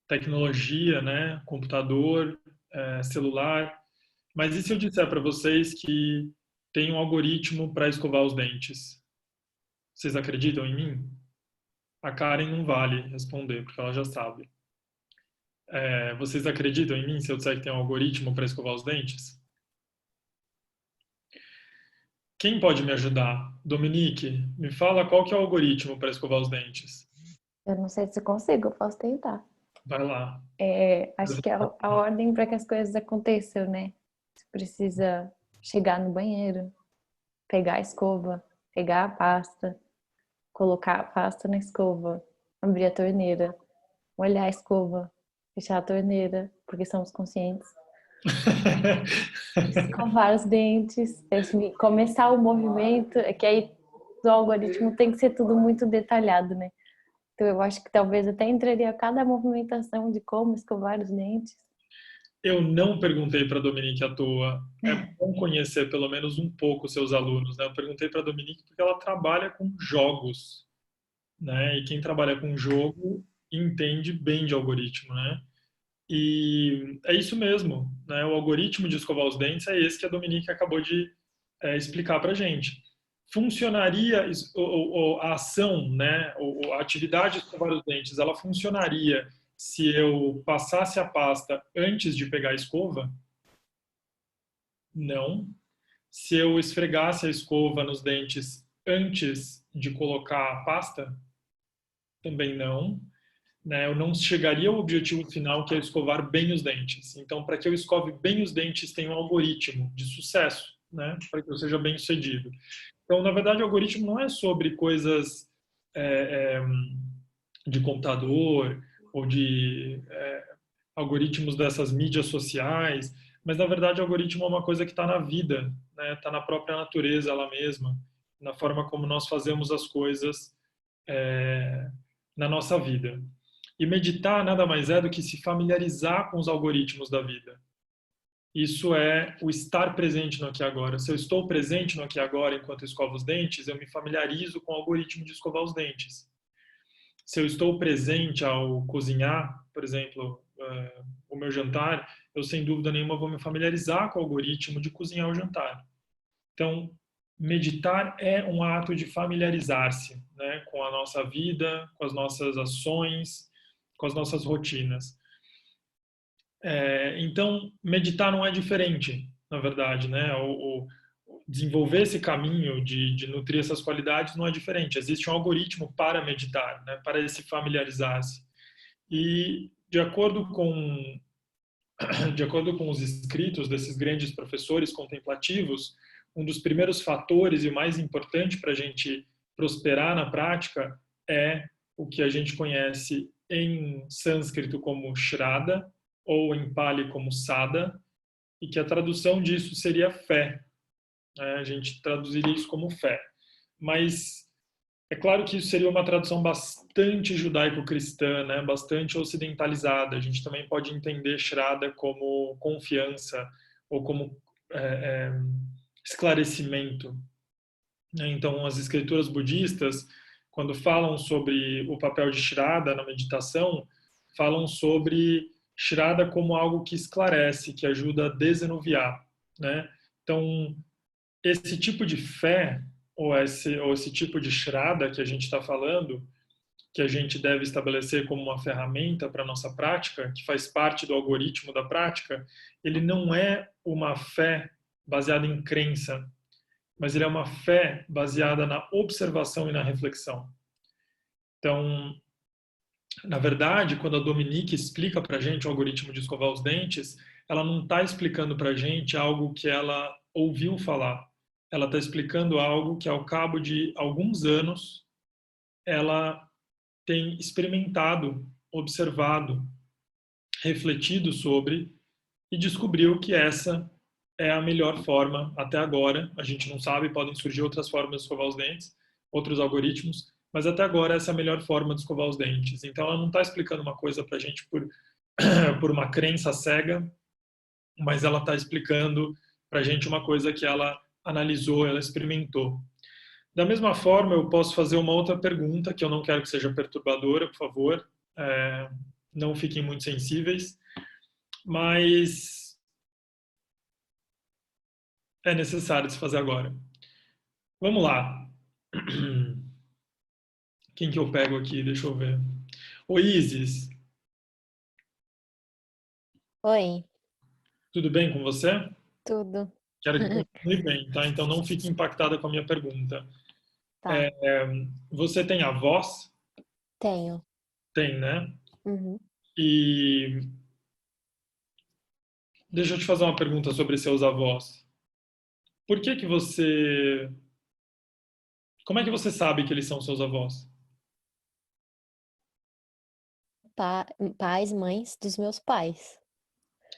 tecnologia, né? Computador, celular. Mas e se eu disser para vocês que tem um algoritmo para escovar os dentes? Vocês acreditam em mim? A Karen não vale responder, porque ela já sabe. Vocês acreditam em mim se eu disser que tem um algoritmo para escovar os dentes? Quem pode me ajudar? Dominique, me fala qual que é o algoritmo para escovar os dentes. Eu não sei se eu consigo, eu posso tentar. Vai lá. Acho que é a ordem para que as coisas aconteçam, né? Você precisa chegar no banheiro, pegar a escova, pegar a pasta, colocar a pasta na escova, abrir a torneira, molhar a escova, fechar a torneira, porque somos conscientes. Escovar os dentes, começar o movimento, que aí do algoritmo tem que ser tudo muito detalhado, né? Então eu acho que talvez até entraria cada movimentação de como escovar os dentes. Eu não perguntei para a Dominique à toa. É bom conhecer pelo menos um pouco seus alunos, né? Eu perguntei para a Dominique porque ela trabalha com jogos, né? E quem trabalha com jogo entende bem de algoritmo, né? E é isso mesmo, né? O algoritmo de escovar os dentes é esse que a Dominique acabou de explicar para a gente. Funcionaria a ação, né? A atividade de escovar os dentes, ela funcionaria se eu passasse a pasta antes de pegar a escova? Não. Se eu esfregasse a escova nos dentes antes de colocar a pasta? Também não. Né? Eu não chegaria ao objetivo final, que é escovar bem os dentes. Então, para que eu escove bem os dentes, tem um algoritmo de sucesso, né? Para que eu seja bem sucedido. Então, na verdade, o algoritmo não é sobre coisas de computador ou de algoritmos dessas mídias sociais, mas, na verdade, o algoritmo é uma coisa que está na vida, né? Está na própria natureza ela mesma, na forma como nós fazemos as coisas na nossa vida. E meditar nada mais é do que se familiarizar com os algoritmos da vida. Isso é o estar presente no aqui e agora. Se eu estou presente no aqui e agora enquanto escovo os dentes, eu me familiarizo com o algoritmo de escovar os dentes. Se eu estou presente ao cozinhar, por exemplo, o meu jantar, eu sem dúvida nenhuma vou me familiarizar com o algoritmo de cozinhar o jantar. Então, meditar é um ato de familiarizar-se, né, com a nossa vida, com as nossas ações, com as nossas rotinas. Então, meditar não é diferente, na verdade, né? Desenvolver esse caminho de nutrir essas qualidades não é diferente. Existe um algoritmo para meditar, né? Para se familiarizar-se. E de acordo com os escritos desses grandes professores contemplativos, um dos primeiros fatores e o mais importante para a gente prosperar na prática é o que a gente conhece em sânscrito como Shraddha, ou em Pali como Sada, e que a tradução disso seria fé. A gente traduziria isso como fé. Mas é claro que isso seria uma tradução bastante judaico-cristã, né? Bastante ocidentalizada. A gente também pode entender Shraddha como confiança, ou como esclarecimento. Então, as escrituras budistas, quando falam sobre o papel de Shraddha na meditação, falam sobre Shraddha como algo que esclarece, que ajuda a desenuviar, né? Então, esse tipo de fé, ou esse tipo de Shraddha que a gente está falando, que a gente deve estabelecer como uma ferramenta para a nossa prática, que faz parte do algoritmo da prática, ele não é uma fé baseada em crença, mas ele é uma fé baseada na observação e na reflexão. Então, na verdade, quando a Dominique explica para a gente o algoritmo de escovar os dentes, ela não está explicando para a gente algo que ela ouviu falar. Ela está explicando algo que, ao cabo de alguns anos, ela tem experimentado, observado, refletido sobre e descobriu que essa é a melhor forma até agora. A gente não sabe, podem surgir outras formas de escovar os dentes, outros algoritmos, mas até agora essa é a melhor forma de escovar os dentes. Então ela não está explicando uma coisa para a gente por uma crença cega, mas ela está explicando para a gente uma coisa que ela analisou, ela experimentou. Da mesma forma, eu posso fazer uma outra pergunta, que eu não quero que seja perturbadora, por favor. Não fiquem muito sensíveis, mas é necessário se fazer agora. Vamos lá. Quem que eu pego aqui? Deixa eu ver. Oi, Isis. Oi. Tudo bem com você? Tudo. Quero que continue bem, tá? Então não fique impactada com a minha pergunta. Tá. Você tem avós? Tenho. Tem, né? Uhum. E deixa eu te fazer uma pergunta sobre seus avós. Por que você... Como é que você sabe que eles são seus avós? Pais, mães dos meus pais.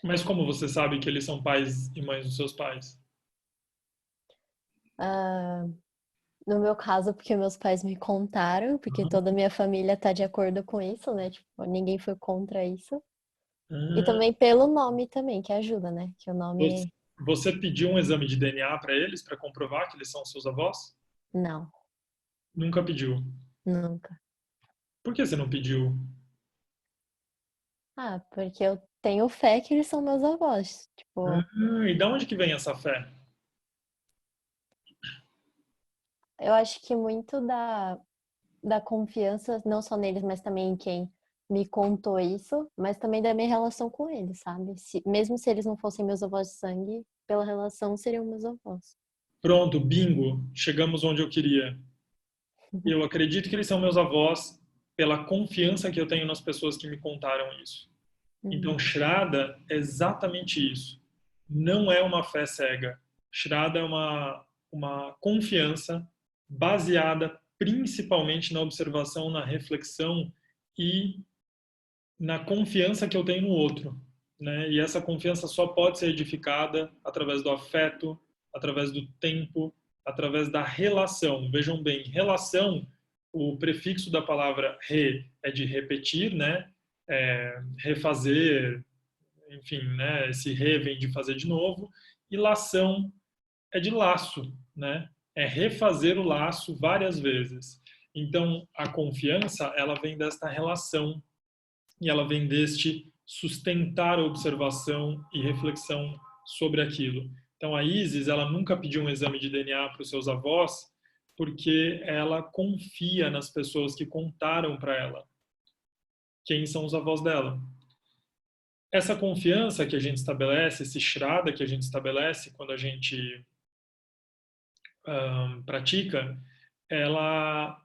Mas como você sabe que eles são pais e mães dos seus pais? No meu caso, porque meus pais me contaram, porque toda a minha família tá de acordo com isso, né? Tipo, ninguém foi contra isso. E também pelo nome também, que ajuda, né? Que o nome... Você pediu um exame de DNA para eles, para comprovar que eles são seus avós? Não. Nunca pediu? Nunca. Por que você não pediu? Porque eu tenho fé que eles são meus avós. Tipo, E de onde que vem essa fé? eu acho que muito da confiança, não só neles, mas também em quem me contou isso, mas também da minha relação com eles, sabe? Mesmo se eles não fossem meus avós de sangue, pela relação seriam meus avós. Pronto, bingo, chegamos onde eu queria. Eu acredito que eles são meus avós pela confiança que eu tenho nas pessoas que me contaram isso. Então, Shraddha é exatamente isso. Não é uma fé cega. Shraddha é uma confiança baseada principalmente na observação, na reflexão e na confiança que eu tenho no outro, né? E essa confiança só pode ser edificada através do afeto, através do tempo, através da relação. Vejam bem, relação, o prefixo da palavra re é de repetir, né? Refazer, enfim, né? Esse re vem de fazer de novo, e lação é de laço, né? É refazer o laço várias vezes. Então, a confiança, ela vem desta relação e ela vem deste sustentar a observação e reflexão sobre aquilo. Então, a Isis, ela nunca pediu um exame de DNA para os seus avós porque ela confia nas pessoas que contaram para ela quem são os avós dela. Essa confiança que a gente estabelece, esse Shraddha que a gente estabelece quando a gente pratica, ela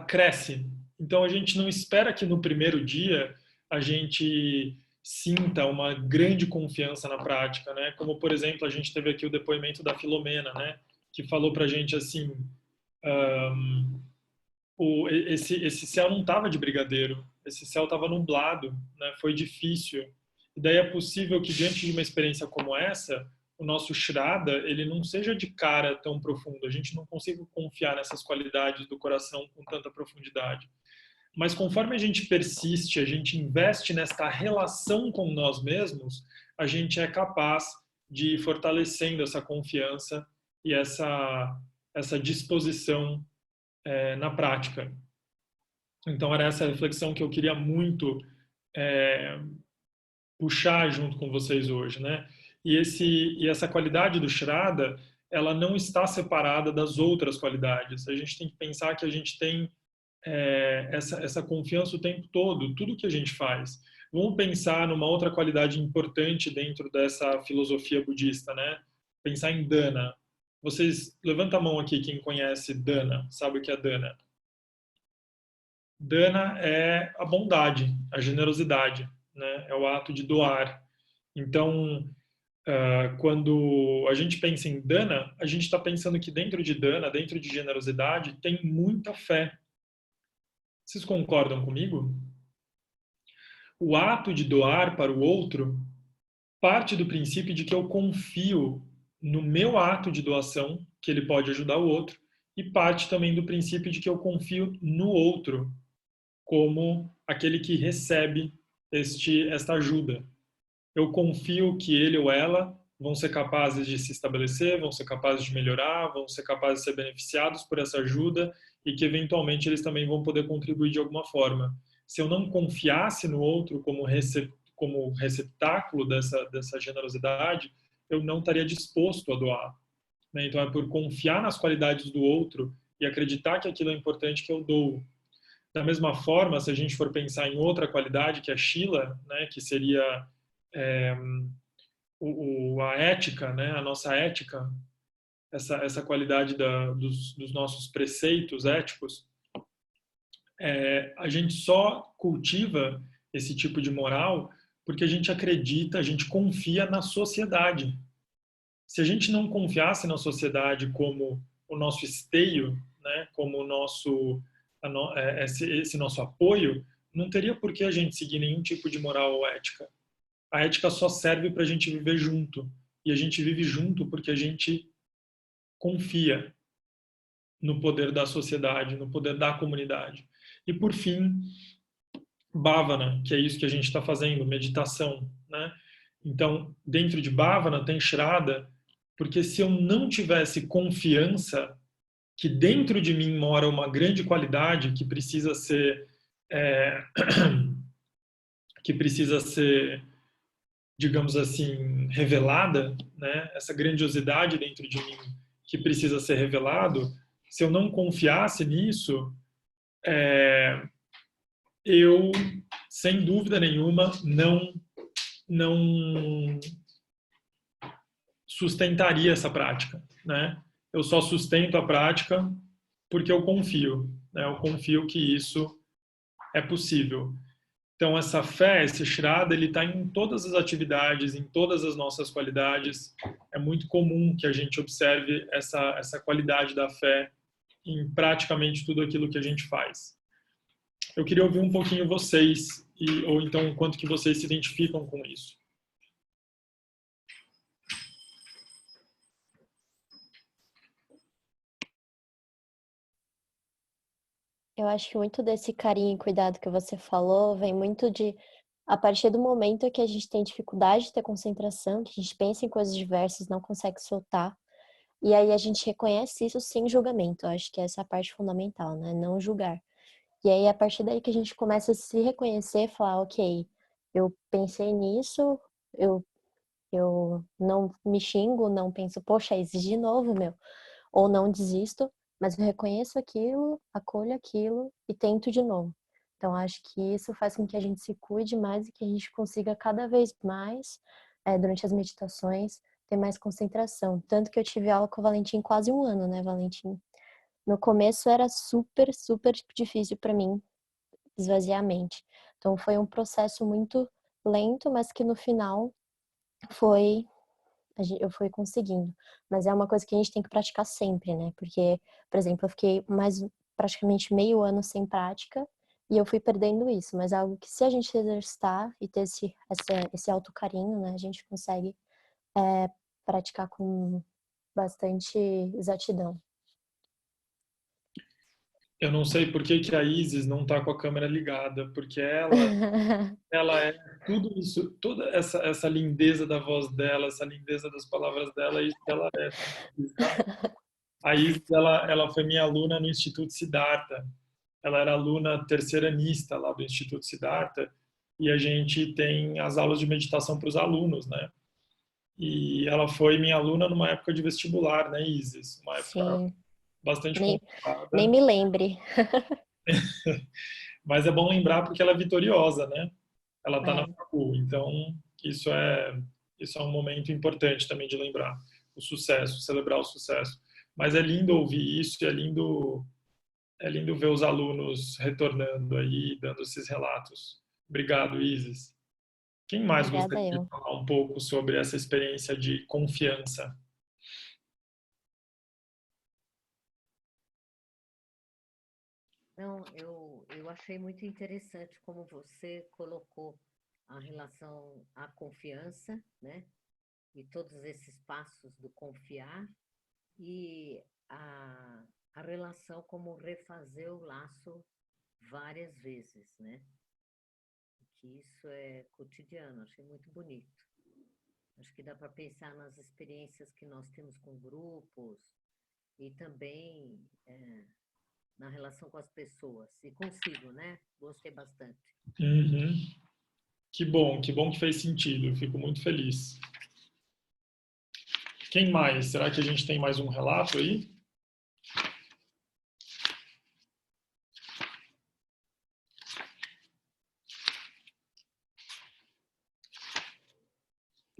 cresce. Então, a gente não espera que no primeiro dia a gente sinta uma grande confiança na prática, né? Como, por exemplo, a gente teve aqui o depoimento da Filomena, né? Que falou pra gente assim, esse céu não estava de brigadeiro, esse céu estava nublado, né? Foi difícil. E daí é possível que diante de uma experiência como essa, o nosso Shraddha, ele não seja de cara tão profundo, a gente não consiga confiar nessas qualidades do coração com tanta profundidade. Mas conforme a gente persiste, a gente investe nesta relação com nós mesmos, a gente é capaz de ir fortalecendo essa confiança e essa disposição na prática. Então, era essa reflexão que eu queria muito puxar junto com vocês hoje, né? E essa qualidade do Shraddha, ela não está separada das outras qualidades. A gente tem que pensar que a gente tem essa confiança o tempo todo, tudo que a gente faz. Vamos pensar numa outra qualidade importante dentro dessa filosofia budista, né? Pensar em Dana. Vocês, levanta a mão aqui quem conhece Dana, sabe o que é Dana? Dana é a bondade, a generosidade, né? É o ato de doar. Então, quando a gente pensa em Dana, a gente está pensando que dentro de Dana, dentro de generosidade, tem muita fé. Vocês concordam comigo? O ato de doar para o outro parte do princípio de que eu confio no meu ato de doação, que ele pode ajudar o outro, e parte também do princípio de que eu confio no outro como aquele que recebe esta ajuda. Eu confio que ele ou ela vão ser capazes de se estabelecer, vão ser capazes de melhorar, vão ser capazes de ser beneficiados por essa ajuda e que eventualmente eles também vão poder contribuir de alguma forma. Se eu não confiasse no outro como receptáculo dessa generosidade, eu não estaria disposto a doar. Né? Então é por confiar nas qualidades do outro e acreditar que aquilo é importante que eu dou. Da mesma forma, se a gente for pensar em outra qualidade, que é a Shila, né, que seria a ética, né, a nossa ética, essa qualidade dos nossos preceitos éticos, a gente só cultiva esse tipo de moral porque a gente acredita, a gente confia na sociedade. Se a gente não confiasse na sociedade como o nosso esteio, né, como o esse nosso apoio, não teria por que a gente seguir nenhum tipo de moral ou ética. A ética só serve para a gente viver junto. E a gente vive junto porque a gente confia no poder da sociedade, no poder da comunidade. E, por fim, Bhavana, que é isso que a gente está fazendo, meditação. Né? Então, dentro de Bhavana tem Shraddha, porque se eu não tivesse confiança que dentro de mim mora uma grande qualidade que precisa ser digamos assim, revelada, né? Essa grandiosidade dentro de mim que precisa ser revelado, se eu não confiasse nisso, eu, sem dúvida nenhuma, não sustentaria essa prática, né? Eu só sustento a prática porque eu confio, né? Eu confio que isso é possível. Então, essa fé, esse Shraddha, ele está em todas as atividades, em todas as nossas qualidades. É muito comum que a gente observe essa qualidade da fé em praticamente tudo aquilo que a gente faz. Eu queria ouvir um pouquinho vocês, ou então o quanto que vocês se identificam com isso. Eu acho que muito desse carinho e cuidado que você falou vem muito de, a partir do momento que a gente tem dificuldade de ter concentração, que a gente pensa em coisas diversas, não consegue soltar, e aí a gente reconhece isso sem julgamento. Eu acho que essa é a parte fundamental, né? Não julgar. E aí, a partir daí que a gente começa a se reconhecer, falar, ok, eu pensei nisso, eu não me xingo, não penso, poxa, exige de novo, meu. Ou não desisto, mas eu reconheço aquilo, acolho aquilo e tento de novo. Então, acho que isso faz com que a gente se cuide mais e que a gente consiga cada vez mais, durante as meditações, ter mais concentração. Tanto que eu tive aula com o Valentim quase um ano, né, Valentim? No começo era super, super difícil para mim esvaziar a mente. Então foi um processo muito lento, mas que no final foi eu fui conseguindo. Mas é uma coisa que a gente tem que praticar sempre, né? Porque, por exemplo, eu fiquei praticamente meio ano sem prática e eu fui perdendo isso. Mas é algo que, se a gente exercitar e ter esse autocarinho, né? A gente consegue praticar com bastante exatidão. Eu não sei por que a Isis não está com a câmera ligada, porque ela é tudo isso, toda essa lindeza da voz dela, essa lindeza das palavras dela, isso ela é. A Isis, ela foi minha aluna no Instituto Siddhartha. Ela era aluna terceiranista lá do Instituto Siddhartha, e a gente tem as aulas de meditação para os alunos, né? E ela foi minha aluna numa época de vestibular, né, Isis? Uma época Sim. bastante Nem complicada. me lembre. Mas é bom lembrar porque ela é vitoriosa, né? Ela está na É. facu, então isso é um momento importante também de lembrar o sucesso, celebrar o sucesso. Mas é lindo ouvir isso e é lindo ver os alunos retornando aí, dando esses relatos. Obrigado, Isis. Quem mais Obrigada gostaria de eu. falar um pouco sobre essa experiência de confiança? Não, eu achei muito interessante como você colocou a relação à confiança, né? E todos esses passos do confiar e a relação como refazer o laço várias vezes, né? Que isso é cotidiano, achei muito bonito. Acho que dá para pensar nas experiências que nós temos com grupos e também na relação com as pessoas e consigo, né? Gostei bastante. Uhum. Que bom que fez sentido. Eu fico muito feliz. Quem mais? Será que a gente tem mais um relato aí?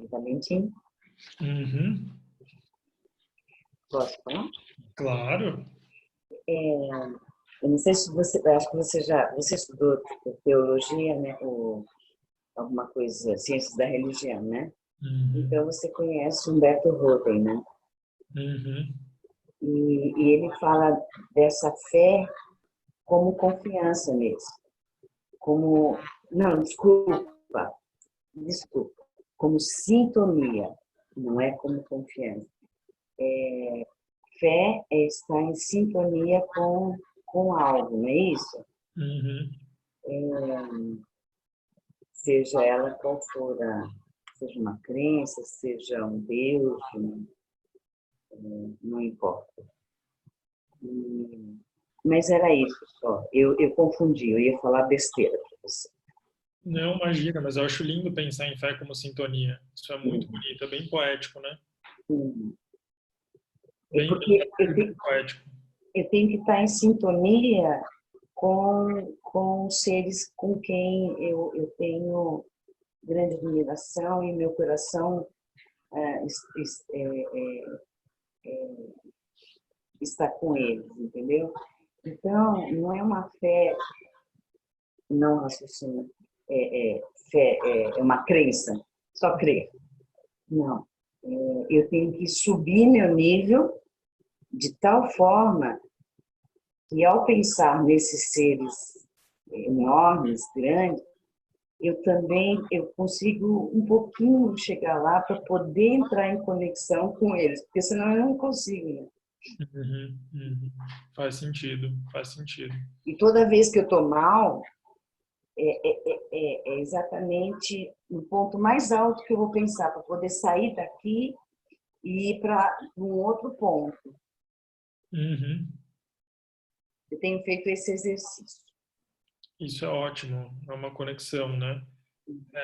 Valentim? Uhum. Posso falar? Claro. Eu não sei se você, eu acho que você estudou teologia, né? Ou alguma coisa, ciências da religião, né? Uhum. Então você conhece Humberto Roden, né? Uhum. E ele fala dessa fé como confiança mesmo. Desculpa, como sintonia, não é como confiança. Fé é estar em sintonia com algo, não é isso? Uhum. Seja ela qual for, seja uma crença, seja um Deus, não importa. Mas era isso só, eu confundi, eu ia falar besteira para você. Não, imagina, mas eu acho lindo pensar em fé como sintonia. Isso é muito bonito, é bem poético, né? É porque poético. Eu tenho que estar em sintonia com seres com quem eu tenho grande admiração e meu coração está com eles, entendeu? Então, não é uma fé não raciocínio, fé é uma crença, só crer. Não. Eu tenho que subir meu nível de tal forma que, ao pensar nesses seres enormes, grandes, eu consigo um pouquinho chegar lá para poder entrar em conexão com eles, porque senão eu não consigo. Né? Faz sentido, faz sentido. E toda vez que eu estou mal, é exatamente no ponto mais alto que eu vou pensar, para poder sair daqui e ir para um outro ponto. Eu tenho feito esse exercício. Isso é ótimo, é uma conexão, né?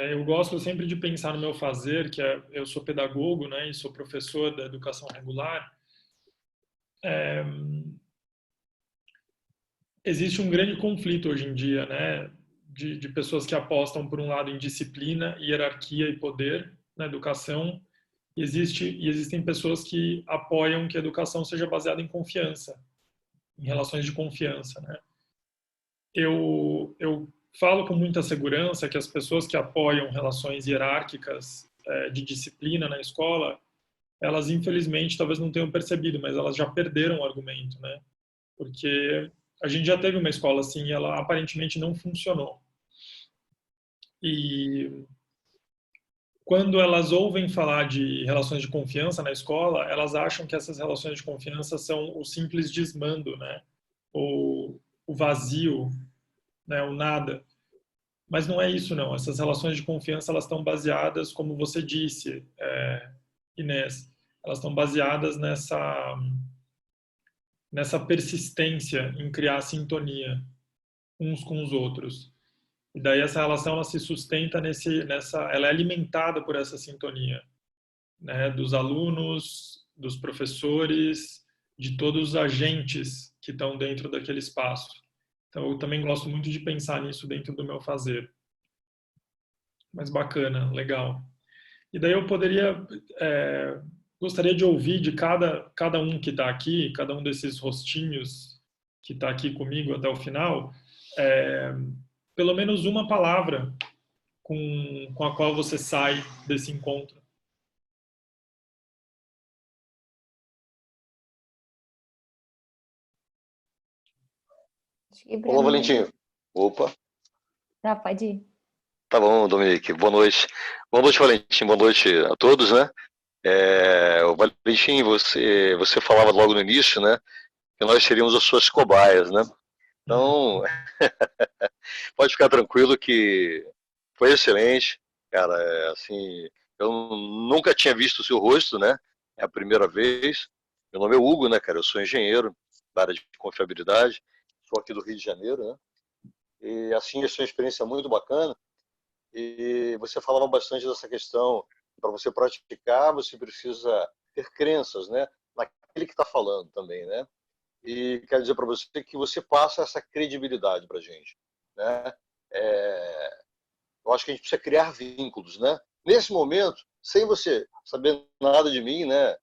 Eu gosto sempre de pensar no meu fazer, que eu sou pedagogo, né, e sou professor da educação regular. Existe um grande conflito hoje em dia, né, de pessoas que apostam, por um lado, em disciplina, hierarquia e poder na educação, e existem pessoas que apoiam que a educação seja baseada em confiança, em relações de confiança, né? Eu falo com muita segurança que as pessoas que apoiam relações hierárquicas de disciplina na escola, elas infelizmente talvez não tenham percebido, mas elas já perderam o argumento, né? Porque a gente já teve uma escola assim e ela aparentemente não funcionou. E quando elas ouvem falar de relações de confiança na escola, elas acham que essas relações de confiança são o simples desmando, né? Ou o vazio, né? O nada. Mas não é isso, não. Essas relações de confiança, elas estão baseadas, como você disse, Inês, elas estão baseadas nessa persistência em criar sintonia uns com os outros. E daí essa relação, ela se sustenta ela é alimentada por essa sintonia, né? Dos alunos, dos professores, de todos os agentes que estão dentro daquele espaço. Então, eu também gosto muito de pensar nisso dentro do meu fazer. Mas bacana, legal. E daí eu gostaria de ouvir de cada um que está aqui, cada um desses rostinhos que está aqui comigo até o final, pelo menos uma palavra com a qual você sai desse encontro. Olá, Valentim. Opa. Tá, pode ir. Tá bom, Dominique. Boa noite. Boa noite, Valentim. Boa noite a todos, né? O Valentim, você falava logo no início, né? Que nós seríamos as suas cobaias, né? Então, pode ficar tranquilo que foi excelente, cara. Assim, eu nunca tinha visto o seu rosto, né? É a primeira vez. Meu nome é Hugo, né, cara? Eu sou engenheiro da área de confiabilidade. Sou aqui do Rio de Janeiro, né? E assim, essa é uma experiência muito bacana. E você falava bastante dessa questão, para você praticar, você precisa ter crenças, né? Naquele que está falando também, né? E quero dizer para você que você passa essa credibilidade para a gente, né? Eu acho que a gente precisa criar vínculos, né? Nesse momento, sem você saber nada de mim, né?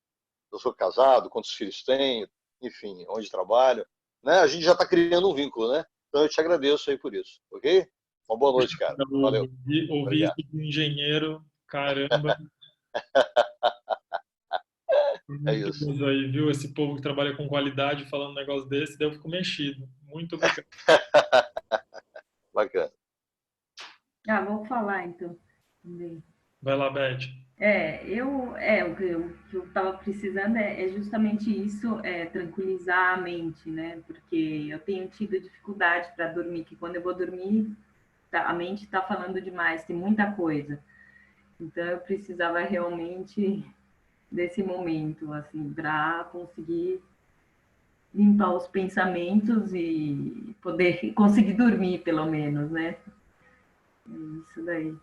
Eu sou casado, quantos filhos tenho, enfim, onde trabalho, né? A gente já está criando um vínculo, né? Então eu te agradeço aí por isso, ok? Uma boa noite, cara. Valeu. Ouvi isso de um engenheiro, caramba. É isso. Aí, viu? Esse povo que trabalha com qualidade falando um negócio desse, daí eu fico mexido. Muito obrigado. Bacana. Vou falar então também. Vai lá, Beth. O que eu estava precisando é justamente isso, tranquilizar a mente, né? Porque eu tenho tido dificuldade para dormir, que quando eu vou dormir, a mente está falando demais, tem muita coisa. Então eu precisava realmente desse momento, assim, para conseguir limpar os pensamentos e poder conseguir dormir, pelo menos, né? É isso daí.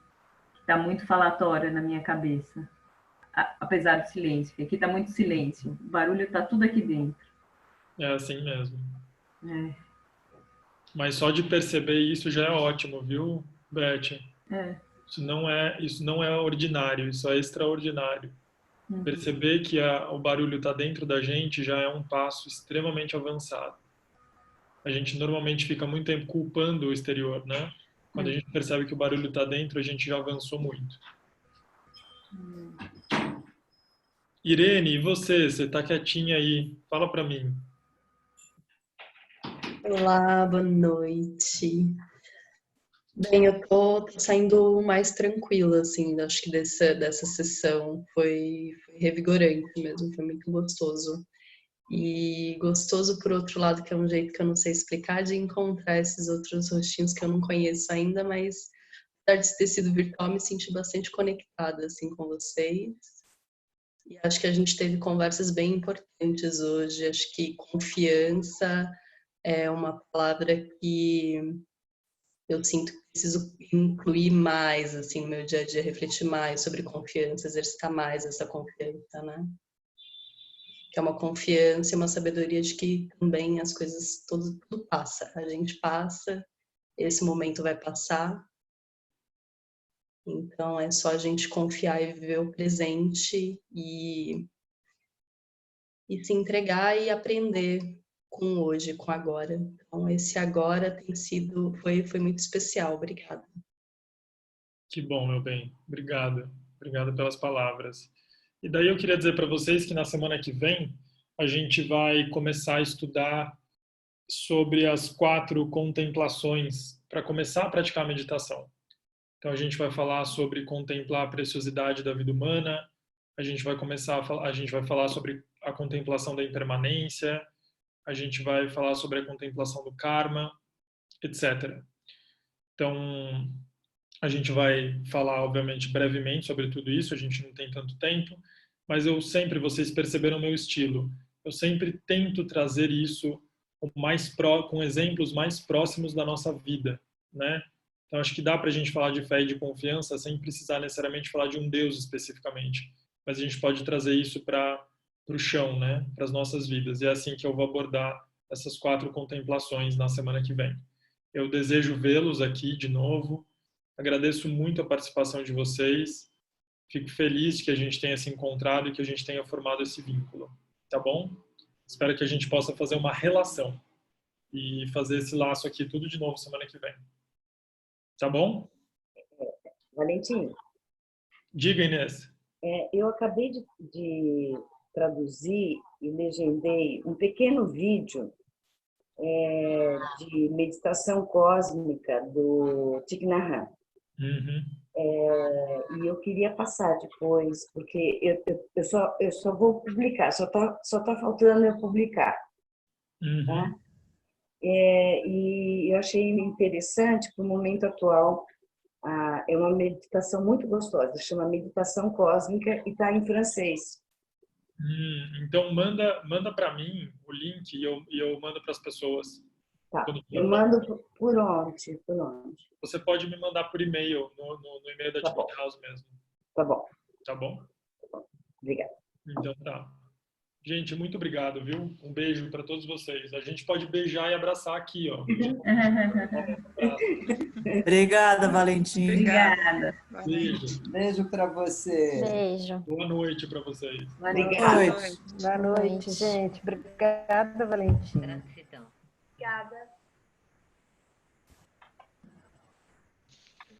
Tá muito falatório na minha cabeça. Apesar do silêncio. Aqui tá muito silêncio. O barulho tá tudo aqui dentro. É assim mesmo. É. Mas só de perceber isso já é ótimo, viu, Beth? É. Isso não é ordinário, isso é extraordinário. Uhum. Perceber que o barulho está dentro da gente já é um passo extremamente avançado. A gente normalmente fica muito tempo culpando o exterior, né? Quando a gente percebe que o barulho está dentro, a gente já avançou muito. Irene, e você? Você está quietinha aí? Fala para mim. Olá, boa noite. Bem, eu tô saindo mais tranquila, assim, acho que dessa sessão foi revigorante mesmo, foi muito gostoso. E gostoso, por outro lado, que é um jeito que eu não sei explicar, de encontrar esses outros rostinhos que eu não conheço ainda, mas apesar de ter sido virtual, me senti bastante conectada, assim, com vocês. E acho que a gente teve conversas bem importantes hoje, acho que confiança é uma palavra que eu sinto que preciso incluir mais, assim, no meu dia a dia, refletir mais sobre confiança, exercitar mais essa confiança, né? Que é uma confiança e uma sabedoria de que também as coisas, tudo passa. A gente passa, esse momento vai passar. Então, é só a gente confiar e viver o presente e se entregar e aprender com hoje, com agora. Então, esse agora foi muito especial. Obrigada. Que bom, meu bem. Obrigado. Obrigado pelas palavras. E daí eu queria dizer para vocês que na semana que vem a gente vai começar a estudar sobre as 4 contemplações para começar a praticar a meditação. Então a gente vai falar sobre contemplar a preciosidade da vida humana, a gente vai falar sobre a contemplação da impermanência, a gente vai falar sobre a contemplação do karma, etc. Então a gente vai falar, obviamente, brevemente sobre tudo isso, a gente não tem tanto tempo, mas vocês perceberam o meu estilo, eu sempre tento trazer isso com exemplos mais próximos da nossa vida, né? Então, acho que dá para a gente falar de fé e de confiança sem precisar necessariamente falar de um Deus especificamente, mas a gente pode trazer isso para o chão, né? Para as nossas vidas. E é assim que eu vou abordar essas 4 contemplações na semana que vem. Eu desejo vê-los aqui de novo. Agradeço muito a participação de vocês. Fico feliz que a gente tenha se encontrado e que a gente tenha formado esse vínculo. Tá bom? Espero que a gente possa fazer uma relação e fazer esse laço aqui tudo de novo semana que vem. Tá bom? Valentim. Diga, Inês. Eu acabei de traduzir e legendei um pequeno vídeo de meditação cósmica do Thich Nhat Hanh. Uhum. E eu queria passar depois, porque eu só vou publicar, só tá faltando eu publicar. Uhum. Tá? E eu achei interessante para o momento atual. É uma meditação muito gostosa, chama Meditação Cósmica e está em francês. Então manda para mim o link e eu mando para as pessoas. Tá. Eu mando por onde? Você pode me mandar por e-mail, no e-mail da Tibetan House mesmo. Tá bom. Tá bom? Obrigada. Então tá. Gente, muito obrigado, viu? Um beijo para todos vocês. A gente pode beijar e abraçar aqui, ó. Obrigada, Valentim. Obrigada. Beijo. Beijo para você. Beijo. Boa noite para vocês. Boa noite, gente. Obrigada, Valentim. Gratidão. Obrigada.